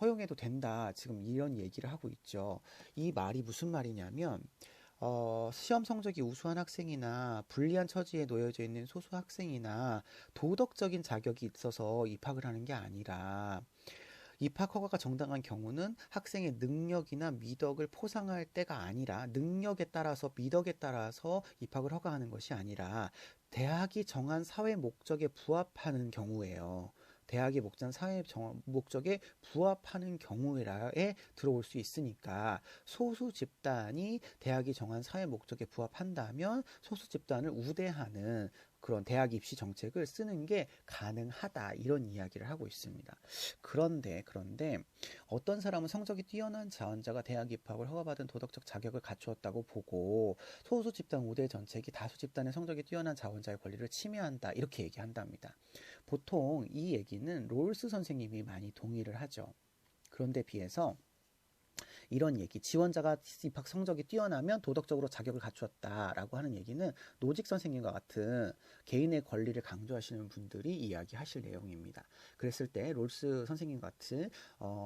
허용해도 된다. 지금 이런 얘기를 하고 있죠. 이 말이 무슨 말이냐면 시험 성적이 우수한 학생이나 불리한 처지에 놓여져 있는 소수 학생이나 도덕적인 자격이 있어서 입학을 하는 게 아니라 입학 허가가 정당한 경우는 학생의 능력이나 미덕을 포상할 때가 아니라 능력에 따라서 미덕에 따라서 입학을 허가하는 것이 아니라 대학이 정한 사회 목적에 부합하는 경우예요. 대학의 목적에 부합하는 경우에 들어올 수 있으니까 소수 집단이 대학이 정한 사회 목적에 부합한다면 소수 집단을 우대하는 그런 대학 입시 정책을 쓰는 게 가능하다 이런 이야기를 하고 있습니다. 그런데 어떤 사람은 성적이 뛰어난 자원자가 대학 입학을 허가받은 도덕적 자격을 갖추었다고 보고 소수 집단 우대 정책이 다수 집단의 성적이 뛰어난 자원자의 권리를 침해한다 이렇게 얘기한답니다. 보통 이 얘기는 롤스 선생님이 많이 동의를 하죠. 그런데 비해서 이런 얘기, 지원자가 입학 성적이 뛰어나면 도덕적으로 자격을 갖추었다라고 하는 얘기는 노직 선생님과 같은 개인의 권리를 강조하시는 분들이 이야기하실 내용입니다. 그랬을 때 롤스 선생님 같은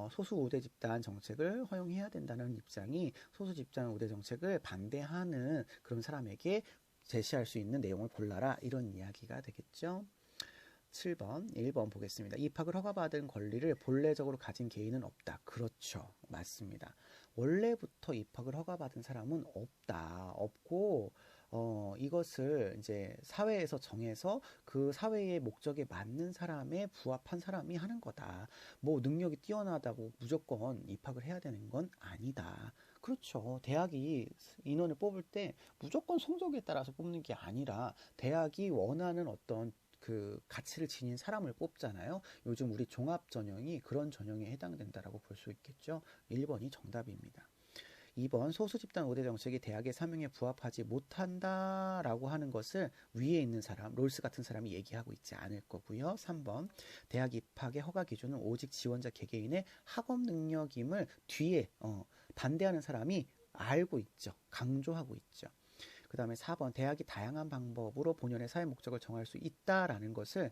소수 우대 집단 정책을 허용해야 된다는 입장이 소수 집단 우대 정책을 반대하는 그런 사람에게 제시할 수 있는 내용을 골라라 이런 이야기가 되겠죠. 7번, 1번 보겠습니다. 입학을 허가받은 권리를 본래적으로 가진 개인은 없다. 그렇죠. 맞습니다. 원래부터 입학을 허가받은 사람은 없고, 이것을 이제 사회에서 정해서 그 사회의 목적에 맞는 사람에 부합한 사람이 하는 거다. 뭐 능력이 뛰어나다고 무조건 입학을 해야 되는 건 아니다. 그렇죠. 대학이 인원을 뽑을 때 무조건 성적에 따라서 뽑는 게 아니라 대학이 원하는 어떤 그 가치를 지닌 사람을 뽑잖아요. 요즘 우리 종합 전형이 그런 전형에 해당된다라고 볼 수 있겠죠. 1번이 정답입니다. 2번 소수 집단 우대 정책이 대학의 사명에 부합하지 못한다라고 하는 것을 위에 있는 사람, 롤스 같은 사람이 얘기하고 있지 않을 거고요. 3번 대학 입학의 허가 기준은 오직 지원자 개개인의 학업 능력임을 뒤에 반대하는 사람이 알고 있죠. 강조하고 있죠. 그 다음에 4번 대학이 다양한 방법으로 본연의 사회 목적을 정할 수 있다라는 것을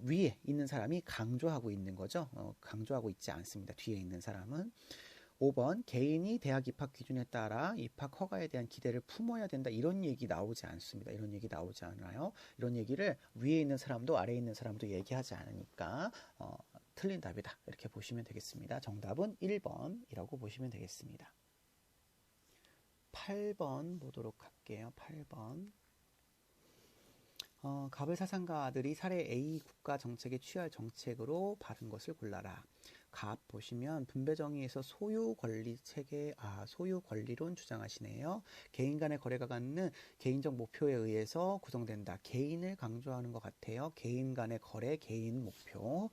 위에 있는 사람이 강조하고 있는 거죠. 강조하고 있지 않습니다. 뒤에 있는 사람은. 5번 개인이 대학 입학 기준에 따라 입학 허가에 대한 기대를 품어야 된다. 이런 얘기 나오지 않습니다. 이런 얘기 나오지 않아요. 이런 얘기를 위에 있는 사람도 아래에 있는 사람도 얘기하지 않으니까 틀린 답이다. 이렇게 보시면 되겠습니다. 정답은 1번이라고 보시면 되겠습니다. 8번 보도록 할게요. 8번. 갑을 사상가들이 사례 A 국가 정책에 취할 정책으로 바른 것을 골라라. 갑 보시면 분배 정의에서 소유 권리 체계, 소유 권리론 주장하시네요. 개인 간의 거래가 갖는 개인적 목표에 의해서 구성된다. 개인을 강조하는 것 같아요. 개인 간의 거래, 개인 목표.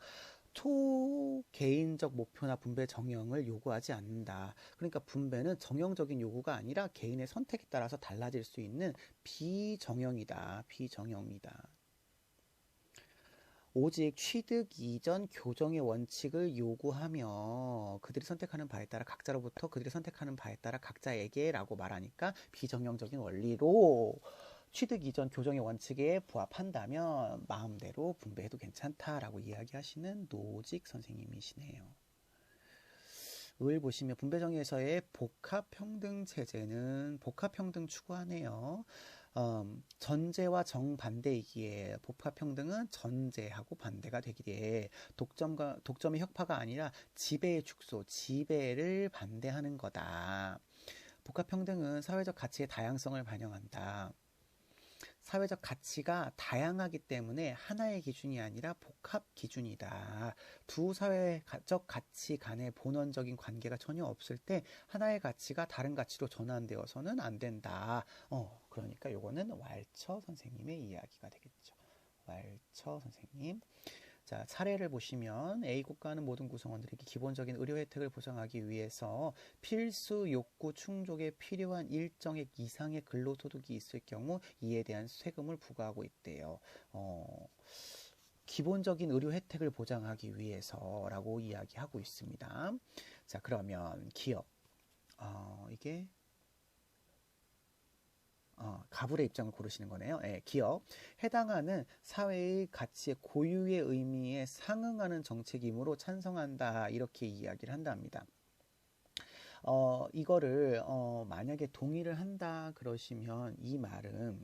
초개인적 목표나 분배 정형을 요구하지 않는다. 그러니까 분배는 정형적인 요구가 아니라 개인의 선택에 따라서 달라질 수 있는 비정형이다. 비정형이다. 오직 취득 이전 교정의 원칙을 요구하며 그들이 선택하는 바에 따라 각자로부터 그들이 선택하는 바에 따라 각자에게 라고 말하니까 비정형적인 원리로 취득 이전 교정의 원칙에 부합한다면 마음대로 분배해도 괜찮다라고 이야기하시는 노직 선생님이시네요. 을 보시면 분배정의에서의 복합평등 체제는 복합평등 추구하네요. 전제와 정반대이기에 복합평등은 전제하고 반대가 되기에 독점의 혁파가 아니라 지배의 축소, 지배를 반대하는 거다. 복합평등은 사회적 가치의 다양성을 반영한다. 사회적 가치가 다양하기 때문에 하나의 기준이 아니라 복합 기준이다. 두 사회적 가치 간의 본원적인 관계가 전혀 없을 때 하나의 가치가 다른 가치로 전환되어서는 안 된다. 그러니까 요거는 왈처 선생님의 이야기가 되겠죠. 왈처 선생님. 자, 사례를 보시면 A 국가는 모든 구성원들에게 기본적인 의료 혜택을 보장하기 위해서 필수 욕구 충족에 필요한 일정액 이상의 근로소득이 있을 경우 이에 대한 세금을 부과하고 있대요. 기본적인 의료 혜택을 보장하기 위해서라고 이야기하고 있습니다. 자, 그러면 기업. 이게 가불의 입장을 고르시는 거네요. 기업. 해당하는 사회의 가치의 고유의 의미에 상응하는 정책이므로 찬성한다. 이렇게 이야기를 한답니다. 이거를 만약에 동의를 한다 그러시면 이 말은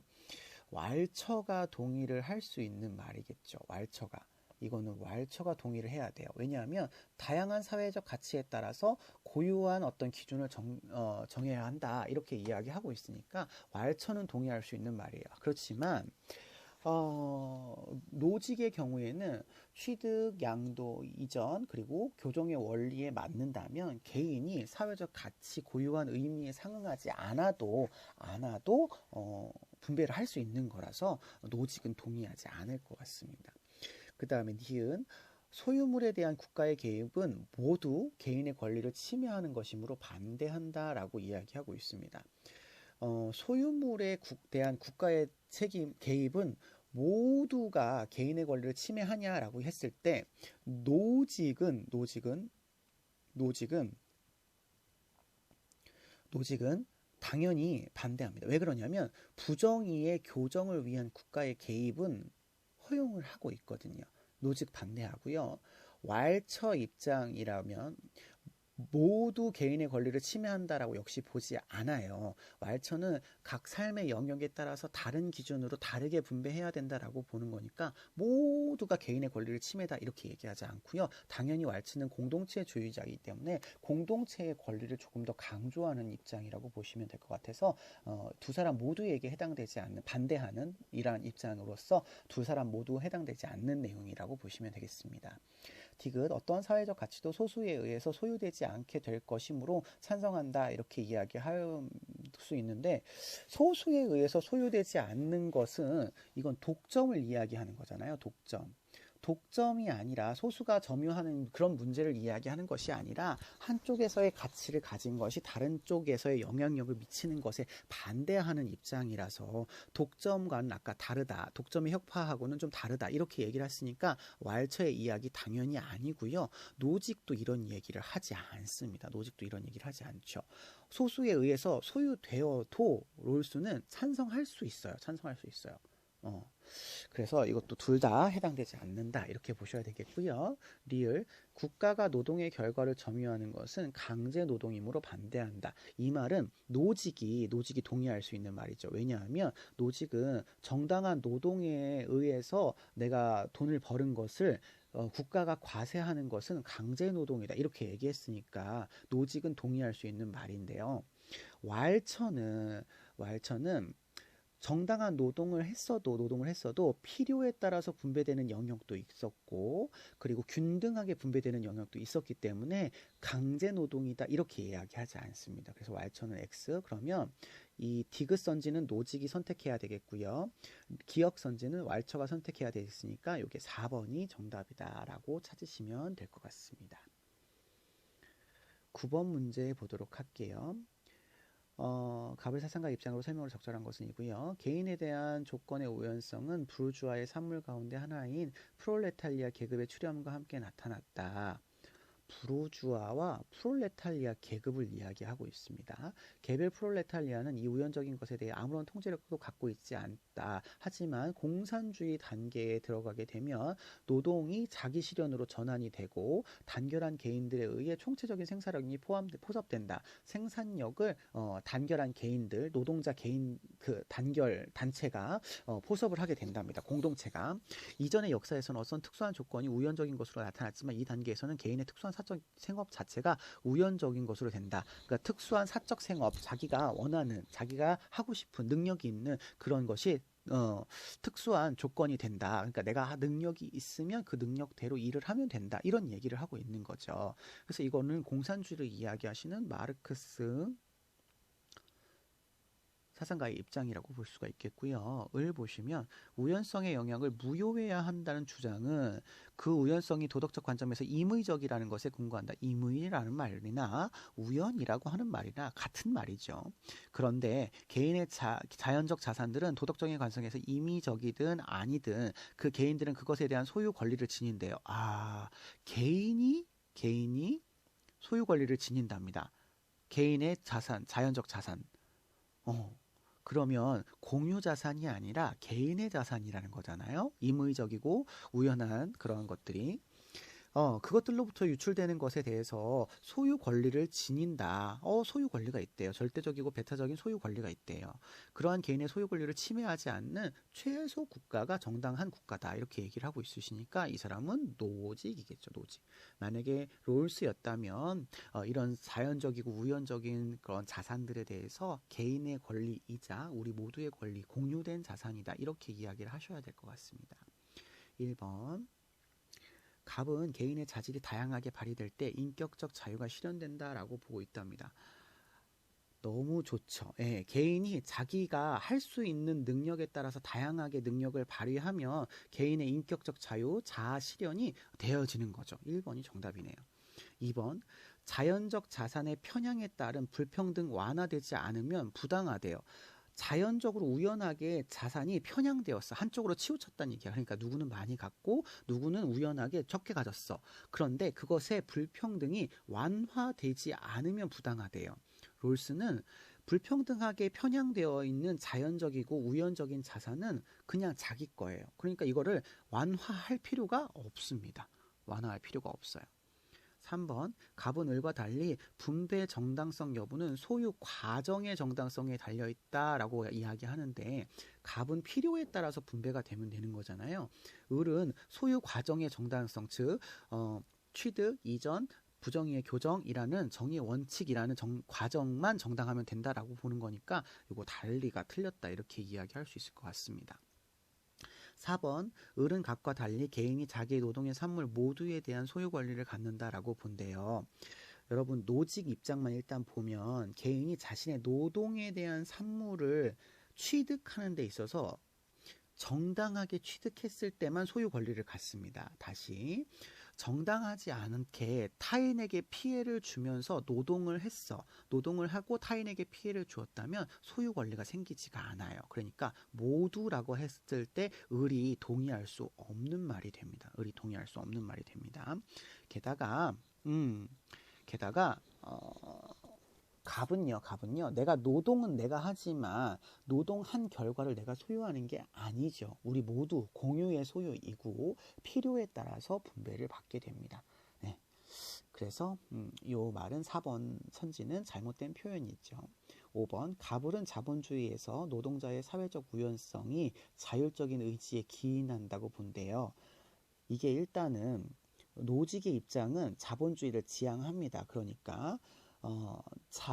왈처가 동의를 할 수 있는 말이겠죠. 왈처가. 이거는 왈처가 동의를 해야 돼요. 왜냐하면 다양한 사회적 가치에 따라서 고유한 어떤 기준을 정해야 한다. 이렇게 이야기하고 있으니까 왈처는 동의할 수 있는 말이에요. 그렇지만 노직의 경우에는 취득, 양도, 이전 그리고 교정의 원리에 맞는다면 개인이 사회적 가치, 고유한 의미에 상응하지 않아도 분배를 할 수 있는 거라서 노직은 동의하지 않을 것 같습니다. 그 다음에 니은 소유물에 대한 국가의 개입은 모두 개인의 권리를 침해하는 것이므로 반대한다라고 이야기하고 있습니다. 소유물에 대한 국가의 개입은 모두가 개인의 권리를 침해하냐라고 했을 때 노직은 당연히 반대합니다. 왜 그러냐면 부정의의 교정을 위한 국가의 개입은 허용을 하고 있거든요. 노직 반대하고요. 왈처 입장이라면 모두 개인의 권리를 침해한다라고 역시 보지 않아요. 왈처는 각 삶의 영역에 따라서 다른 기준으로 다르게 분배해야 된다라고 보는 거니까 모두가 개인의 권리를 침해다 이렇게 얘기하지 않고요. 당연히 왈처는 공동체주의자이기 때문에 공동체의 권리를 조금 더 강조하는 입장이라고 보시면 될 것 같아서 두 사람 모두에게 해당되지 않는 반대하는 이러한 입장으로서 두 사람 모두 해당되지 않는 내용이라고 보시면 되겠습니다. 디귿 어떤 사회적 가치도 소수에 의해서 소유되지 않게 될 것이므로 찬성한다 이렇게 이야기할 수 있는데 소수에 의해서 소유되지 않는 것은 이건 독점을 이야기하는 거잖아요. 독점이 아니라 소수가 점유하는 그런 문제를 이야기하는 것이 아니라 한쪽에서의 가치를 가진 것이 다른 쪽에서의 영향력을 미치는 것에 반대하는 입장이라서 독점과는 아까 다르다. 독점의 혁파하고는 좀 다르다. 이렇게 얘기를 했으니까 왈처의 이야기 당연히 아니고요. 노직도 이런 얘기를 하지 않습니다. 노직도 이런 얘기를 하지 않죠. 소수에 의해서 소유되어도 롤수는 찬성할 수 있어요. 그래서 이것도 둘 다 해당되지 않는다 이렇게 보셔야 되겠고요. 리을 국가가 노동의 결과를 점유하는 것은 강제 노동이므로 반대한다. 이 말은 노직이 동의할 수 있는 말이죠. 왜냐하면 노직은 정당한 노동에 의해서 내가 돈을 버는 것을 국가가 과세하는 것은 강제노동이다. 이렇게 얘기했으니까 노직은 동의할 수 있는 말인데요. 왈처는 정당한 노동을 했어도 필요에 따라서 분배되는 영역도 있었고, 그리고 균등하게 분배되는 영역도 있었기 때문에 강제 노동이다 이렇게 이야기하지 않습니다. 그래서 왈처는 X. 그러면 이 디귿선지는 노직이 선택해야 되겠고요. 기역선지는 왈처가 선택해야 되겠으니까 이게 4번이 정답이다라고 찾으시면 될 것 같습니다. 9번 문제 보도록 할게요. 갑을 사상가 입장으로 설명으로 적절한 것은 이고요. 개인에 대한 조건의 우연성은 부르주아의 산물 가운데 하나인 프롤레탈리아 계급의 출현과 함께 나타났다. 부르주아와 프롤레탈리아 계급을 이야기하고 있습니다. 개별 프롤레탈리아는 이 우연적인 것에 대해 아무런 통제력도 갖고 있지 않다. 하지만 공산주의 단계에 들어가게 되면 노동이 자기 실현으로 전환이 되고 단결한 개인들에 의해 총체적인 생산력이 포섭된다. 생산력을 단결한 개인들, 노동자 개인 그 단결 단체가 포섭을 하게 된답니다. 공동체가. 이전의 역사에서는 어떤 특수한 조건이 우연적인 것으로 나타났지만 이 단계에서는 개인의 특수한 사적 생업 자체가 우연적인 것으로 된다. 그러니까 특수한 사적 생업, 자기가 원하는, 자기가 하고 싶은 능력이 있는 그런 것이 특수한 조건이 된다. 그러니까 내가 능력이 있으면 그 능력대로 일을 하면 된다. 이런 얘기를 하고 있는 거죠. 그래서 이거는 공산주의를 이야기하시는 마르크스 사상가의 입장이라고 볼 수가 있겠고요. 을 보시면 우연성의 영향을 무효해야 한다는 주장은 그 우연성이 도덕적 관점에서 임의적이라는 것에 근거한다. 임의라는 말이나 우연이라고 하는 말이나 같은 말이죠. 그런데 개인의 자연적 자산들은 도덕적인 관점에서 임의적이든 아니든 그 개인들은 그것에 대한 소유 권리를 지닌대요. 개인이 소유 권리를 지닌답니다. 개인의 자산, 자연적 자산. 그러면 공유 자산이 아니라 개인의 자산이라는 거잖아요. 임의적이고 우연한 그러한 것들이. 그것들로부터 유출되는 것에 대해서 소유 권리를 지닌다. 소유 권리가 있대요. 절대적이고 배타적인 소유 권리가 있대요. 그러한 개인의 소유 권리를 침해하지 않는 최소 국가가 정당한 국가다. 이렇게 얘기를 하고 있으시니까 이 사람은 노직이겠죠. 노직. 만약에 롤스였다면 이런 자연적이고 우연적인 그런 자산들에 대해서 개인의 권리이자 우리 모두의 권리, 공유된 자산이다. 이렇게 이야기를 하셔야 될 것 같습니다. 1번. 갑은 개인의 자질이 다양하게 발휘될 때 인격적 자유가 실현된다라고 보고 있답니다. 너무 좋죠. 예, 개인이 자기가 할 수 있는 능력에 따라서 다양하게 능력을 발휘하면 개인의 인격적 자유, 자아 실현이 되어지는 거죠. 1번이 정답이네요. 2번, 자연적 자산의 편향에 따른 불평등 완화되지 않으면 부당하대요. 자연적으로 우연하게 자산이 편향되었어. 한쪽으로 치우쳤다는 얘기야. 그러니까 누구는 많이 갖고 누구는 우연하게 적게 가졌어. 그런데 그것의 불평등이 완화되지 않으면 부당하대요. 롤스는 불평등하게 편향되어 있는 자연적이고 우연적인 자산은 그냥 자기 거예요. 그러니까 이거를 완화할 필요가 없습니다. 완화할 필요가 없어요. 3번, 갑은 을과 달리 분배 정당성 여부는 소유 과정의 정당성에 달려있다라고 이야기하는데 갑은 필요에 따라서 분배가 되면 되는 거잖아요. 을은 소유 과정의 정당성, 즉 취득, 이전, 부정의의 교정이라는 정의의 원칙이라는 과정만 정당하면 된다라고 보는 거니까 이거 달리가 틀렸다 이렇게 이야기할 수 있을 것 같습니다. 4번, 을은 갑과 달리 개인이 자기의 노동의 산물 모두에 대한 소유 권리를 갖는다라고 본대요. 여러분 노직 입장만 일단 보면 개인이 자신의 노동에 대한 산물을 취득하는 데 있어서 정당하게 취득했을 때만 소유 권리를 갖습니다. 다시 정당하지 않게 타인에게 피해를 주면서 노동을 했어. 노동을 하고 타인에게 피해를 주었다면 소유 권리가 생기지가 않아요. 그러니까 모두라고 했을 때 을이 동의할 수 없는 말이 됩니다. 을이 동의할 수 없는 말이 됩니다. 게다가 갑은요. 내가 노동은 내가 하지만 노동한 결과를 내가 소유하는 게 아니죠. 우리 모두 공유의 소유이고 필요에 따라서 분배를 받게 됩니다. 네. 그래서 이 말은 4번 선지는 잘못된 표현이죠. 5번, 갑을은 자본주의에서 노동자의 사회적 우연성이 자율적인 의지에 기인한다고 본대요. 이게 일단은 노직의 입장은 자본주의를 지향합니다. 그러니까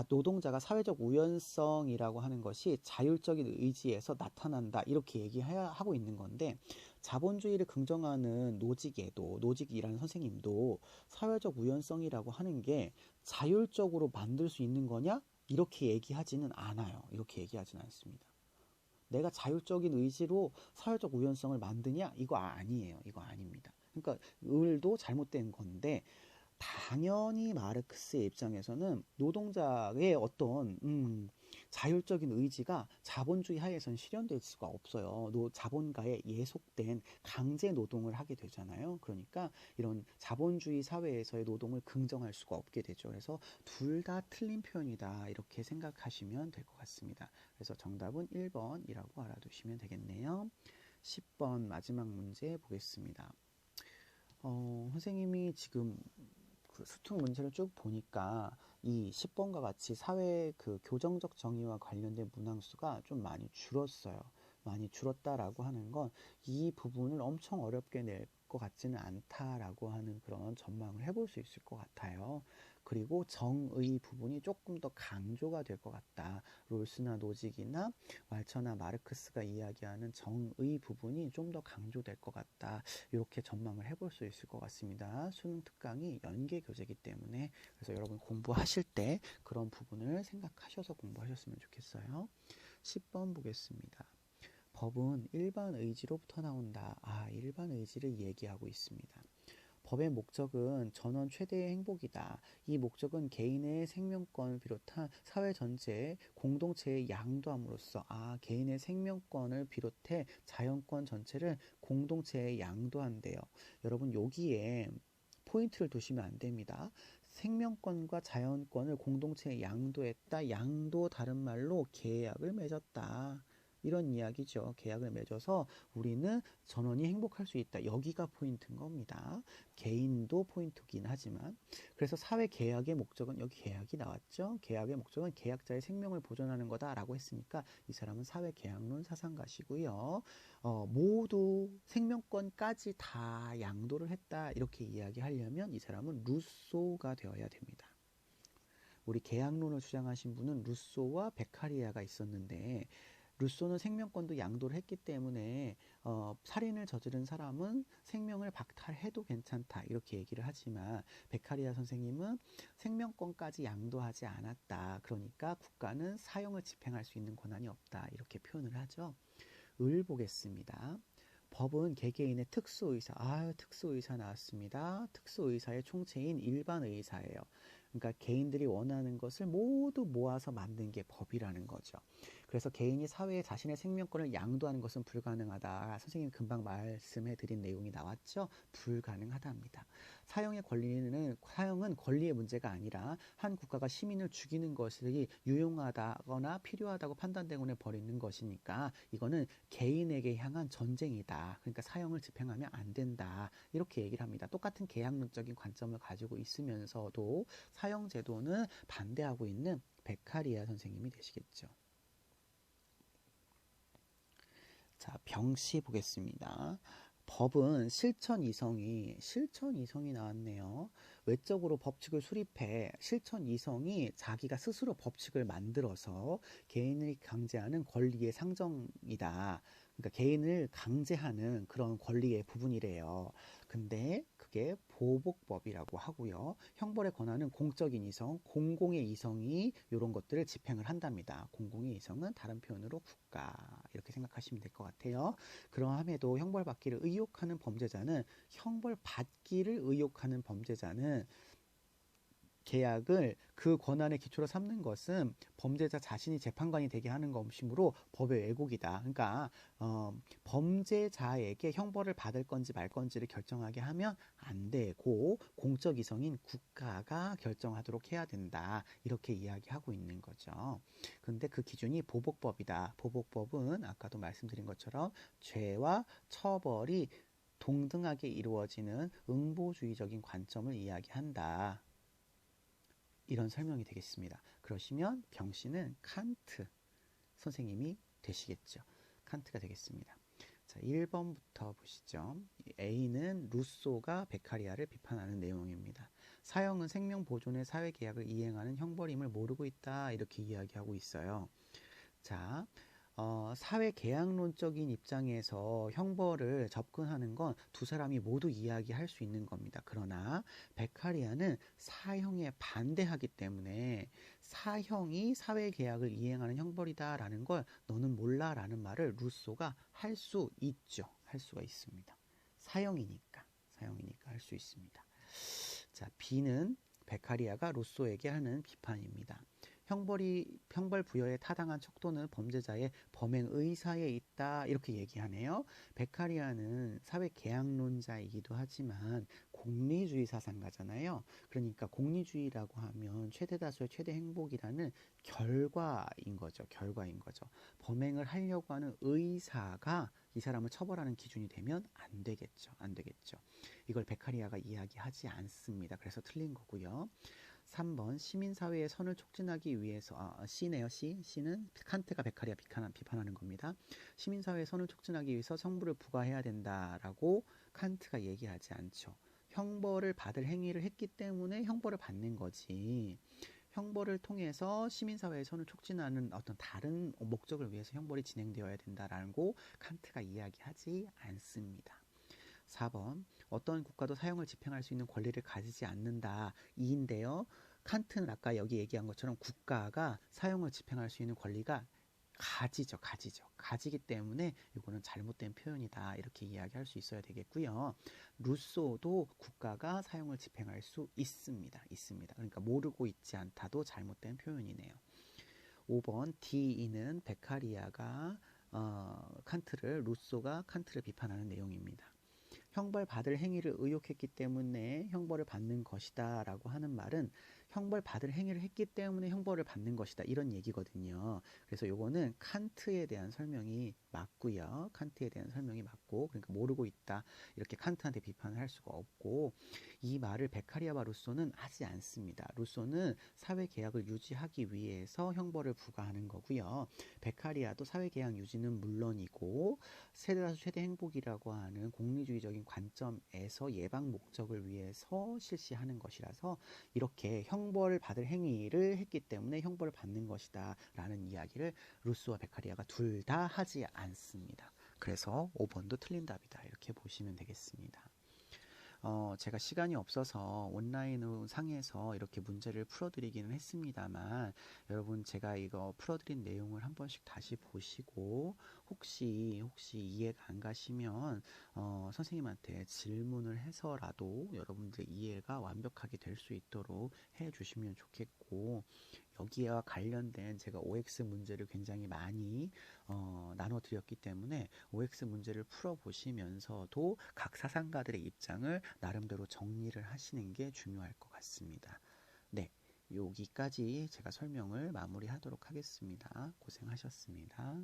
노동자가 사회적 우연성이라고 하는 것이 자율적인 의지에서 나타난다 이렇게 얘기하고 있는 건데, 자본주의를 긍정하는 노직이라는 선생님도 사회적 우연성이라고 하는 게 자율적으로 만들 수 있는 거냐? 이렇게 얘기하지는 않아요. 이렇게 얘기하지는 않습니다. 내가 자율적인 의지로 사회적 우연성을 만드냐? 이거 아니에요. 이거 아닙니다. 그러니까 을도 잘못된 건데, 당연히 마르크스의 입장에서는 노동자의 어떤 자율적인 의지가 자본주의 하에서는 실현될 수가 없어요. 자본가에 예속된 강제 노동을 하게 되잖아요. 그러니까 이런 자본주의 사회에서의 노동을 긍정할 수가 없게 되죠. 그래서 둘 다 틀린 표현이다 이렇게 생각하시면 될 것 같습니다. 그래서 정답은 1번이라고 알아두시면 되겠네요. 10번 마지막 문제 보겠습니다. 선생님이 지금 그 수특 문제를 쭉 보니까 이 10번과 같이 사회 그 교정적 정의와 관련된 문항수가 좀 많이 줄었어요. 많이 줄었다라고 하는 건 이 부분을 엄청 어렵게 낼 것 같지는 않다라고 하는 그런 전망을 해볼 수 있을 것 같아요. 그리고 정의 부분이 조금 더 강조가 될 것 같다. 롤스나 노직이나 왈처나 마르크스가 이야기하는 정의 부분이 좀 더 강조될 것 같다. 이렇게 전망을 해볼 수 있을 것 같습니다. 수능 특강이 연계 교재이기 때문에, 그래서 여러분 공부하실 때 그런 부분을 생각하셔서 공부하셨으면 좋겠어요. 10번 보겠습니다. 법은 일반 의지로부터 나온다. 일반 의지를 얘기하고 있습니다. 법의 목적은 전원 최대의 행복이다. 이 목적은 개인의 생명권을 비롯한 사회 전체의 공동체의 양도함으로써, 개인의 생명권을 비롯해 자연권 전체를 공동체에 양도한대요. 여러분 여기에 포인트를 두시면 안 됩니다. 생명권과 자연권을 공동체에 양도했다. 양도 다른 말로 계약을 맺었다. 이런 이야기죠. 계약을 맺어서 우리는 전원이 행복할 수 있다. 여기가 포인트인 겁니다. 개인도 포인트긴 하지만, 그래서 사회 계약의 목적은, 여기 계약이 나왔죠. 계약의 목적은 계약자의 생명을 보존하는 거다라고 했으니까 이 사람은 사회 계약론 사상가시고요. 모두 생명권까지 다 양도를 했다 이렇게 이야기하려면 이 사람은 루소가 되어야 됩니다. 우리 계약론을 주장하신 분은 루소와 베카리아가 있었는데, 루소는 생명권도 양도를 했기 때문에 살인을 저지른 사람은 생명을 박탈해도 괜찮다 이렇게 얘기를 하지만, 베카리아 선생님은 생명권까지 양도하지 않았다. 그러니까 국가는 사형을 집행할 수 있는 권한이 없다 이렇게 표현을 하죠. 을 보겠습니다. 법은 개개인의 특수의사, 특수의사 나왔습니다. 특수의사의 총체인 일반의사예요. 그러니까 개인들이 원하는 것을 모두 모아서 만든 게 법이라는 거죠. 그래서 개인이 사회에 자신의 생명권을 양도하는 것은 불가능하다. 선생님 금방 말씀해 드린 내용이 나왔죠? 불가능하답니다. 사형은 권리의 문제가 아니라 한 국가가 시민을 죽이는 것이 유용하다거나 필요하다고 판단되거나 벌이는 것이니까 이거는 개인에게 향한 전쟁이다. 그러니까 사형을 집행하면 안 된다. 이렇게 얘기를 합니다. 똑같은 계약론적인 관점을 가지고 있으면서도 사형 제도는 반대하고 있는 베카리아 선생님이 되시겠죠. 자, 병시 보겠습니다. 법은 실천 이성이 나왔네요. 외적으로 법칙을 수립해 실천 이성이 자기가 스스로 법칙을 만들어서 개인을 강제하는 권리의 상정이다. 그러니까 개인을 강제하는 그런 권리의 부분이래요. 근데 그게 보복법이라고 하고요. 형벌에 관하는 공적인 이성, 공공의 이성이 이런 것들을 집행을 한답니다. 공공의 이성은 다른 표현으로 국가 이렇게 생각하시면 될 것 같아요. 그러함에도 형벌받기를 의욕하는 범죄자는 계약을 그 권한의 기초로 삼는 것은 범죄자 자신이 재판관이 되게 하는 것이므로 법의 왜곡이다. 그러니까 범죄자에게 형벌을 받을 건지 말 건지를 결정하게 하면 안 되고 공적 이성인 국가가 결정하도록 해야 된다. 이렇게 이야기하고 있는 거죠. 근데 그 기준이 보복법이다. 보복법은 아까도 말씀드린 것처럼 죄와 처벌이 동등하게 이루어지는 응보주의적인 관점을 이야기한다. 이런 설명이 되겠습니다. 그러시면 병씨는 칸트 선생님이 되시겠죠. 칸트가 되겠습니다. 자, 1번부터 보시죠. A는 루소가 베카리아를 비판하는 내용입니다. 사형은 생명 보존의 사회 계약을 이행하는 형벌임을 모르고 있다. 이렇게 이야기하고 있어요. 자, 사회 계약론적인 입장에서 형벌을 접근하는 건 두 사람이 모두 이야기할 수 있는 겁니다. 그러나 베카리아는 사형에 반대하기 때문에 사형이 사회 계약을 이행하는 형벌이다라는 걸 너는 몰라라는 말을 루소가 할 수 있죠. 할 수가 있습니다. 사형이니까 할 수 있습니다. 자, B는 베카리아가 루소에게 하는 비판입니다. 형벌 부여에 타당한 척도는 범죄자의 범행 의사에 있다 이렇게 얘기하네요. 베카리아는 사회 계약론자이기도 하지만 공리주의 사상가잖아요. 그러니까 공리주의라고 하면 최대 다수의 최대 행복이라는 결과인 거죠. 범행을 하려고 하는 의사가 이 사람을 처벌하는 기준이 되면 안 되겠죠. 이걸 베카리아가 이야기하지 않습니다. 그래서 틀린 거고요. 3번 시민사회의 선을 촉진하기 위해서 C네요. C는 칸트가 베카리아 비판하는 겁니다. 시민사회의 선을 촉진하기 위해서 형벌을 부과해야 된다라고 칸트가 얘기하지 않죠. 형벌을 받을 행위를 했기 때문에 형벌을 받는 거지. 형벌을 통해서 시민사회의 선을 촉진하는 어떤 다른 목적을 위해서 형벌이 진행되어야 된다라고 칸트가 이야기하지 않습니다. 4번 어떤 국가도 사형을 집행할 수 있는 권리를 가지지 않는다. 이인데요. 칸트는 아까 여기 얘기한 것처럼 국가가 사형을 집행할 수 있는 권리가 가지기 때문에 이거는 잘못된 표현이다. 이렇게 이야기할 수 있어야 되겠고요. 루소도 국가가 사형을 집행할 수 있습니다. 그러니까 모르고 있지 않다도 잘못된 표현이네요. 5번 D는 베카리아가 루소가 칸트를 비판하는 내용입니다. 형벌 받을 행위를 의욕했기 때문에 형벌을 받는 것이다 라고 하는 말은 형벌 받을 행위를 했기 때문에 형벌을 받는 것이다 이런 얘기거든요. 그래서 요거는 칸트에 대한 설명이 맞고요. 그러니까 모르고 있다 이렇게 칸트한테 비판을 할 수가 없고 이 말을 베카리아와 루소는 하지 않습니다. 루소는 사회계약을 유지하기 위해서 형벌을 부과하는 거고요. 베카리아도 사회계약 유지는 물론이고 세대다수 최대 행복이라고 하는 공리주의적인 관점에서 예방 목적을 위해서 실시하는 것이라서 이렇게 형벌을 받을 행위를 했기 때문에 형벌을 받는 것이다 라는 이야기를 루소와 베카리아가 둘 다 하지 않습니다. 그래서 5번도 틀린 답이다 이렇게 보시면 되겠습니다. 제가 시간이 없어서 온라인 상에서 이렇게 문제를 풀어드리기는 했습니다만 여러분 제가 이거 풀어드린 내용을 한 번씩 다시 보시고 혹시 이해가 안 가시면 선생님한테 질문을 해서라도 여러분들 이해가 완벽하게 될 수 있도록 해 주시면 좋겠고 여기와 관련된 제가 OX 문제를 굉장히 많이 나눠드렸기 때문에 OX 문제를 풀어보시면서도 각 사상가들의 입장을 나름대로 정리를 하시는 게 중요할 것 같습니다. 네, 여기까지 제가 설명을 마무리하도록 하겠습니다. 고생하셨습니다.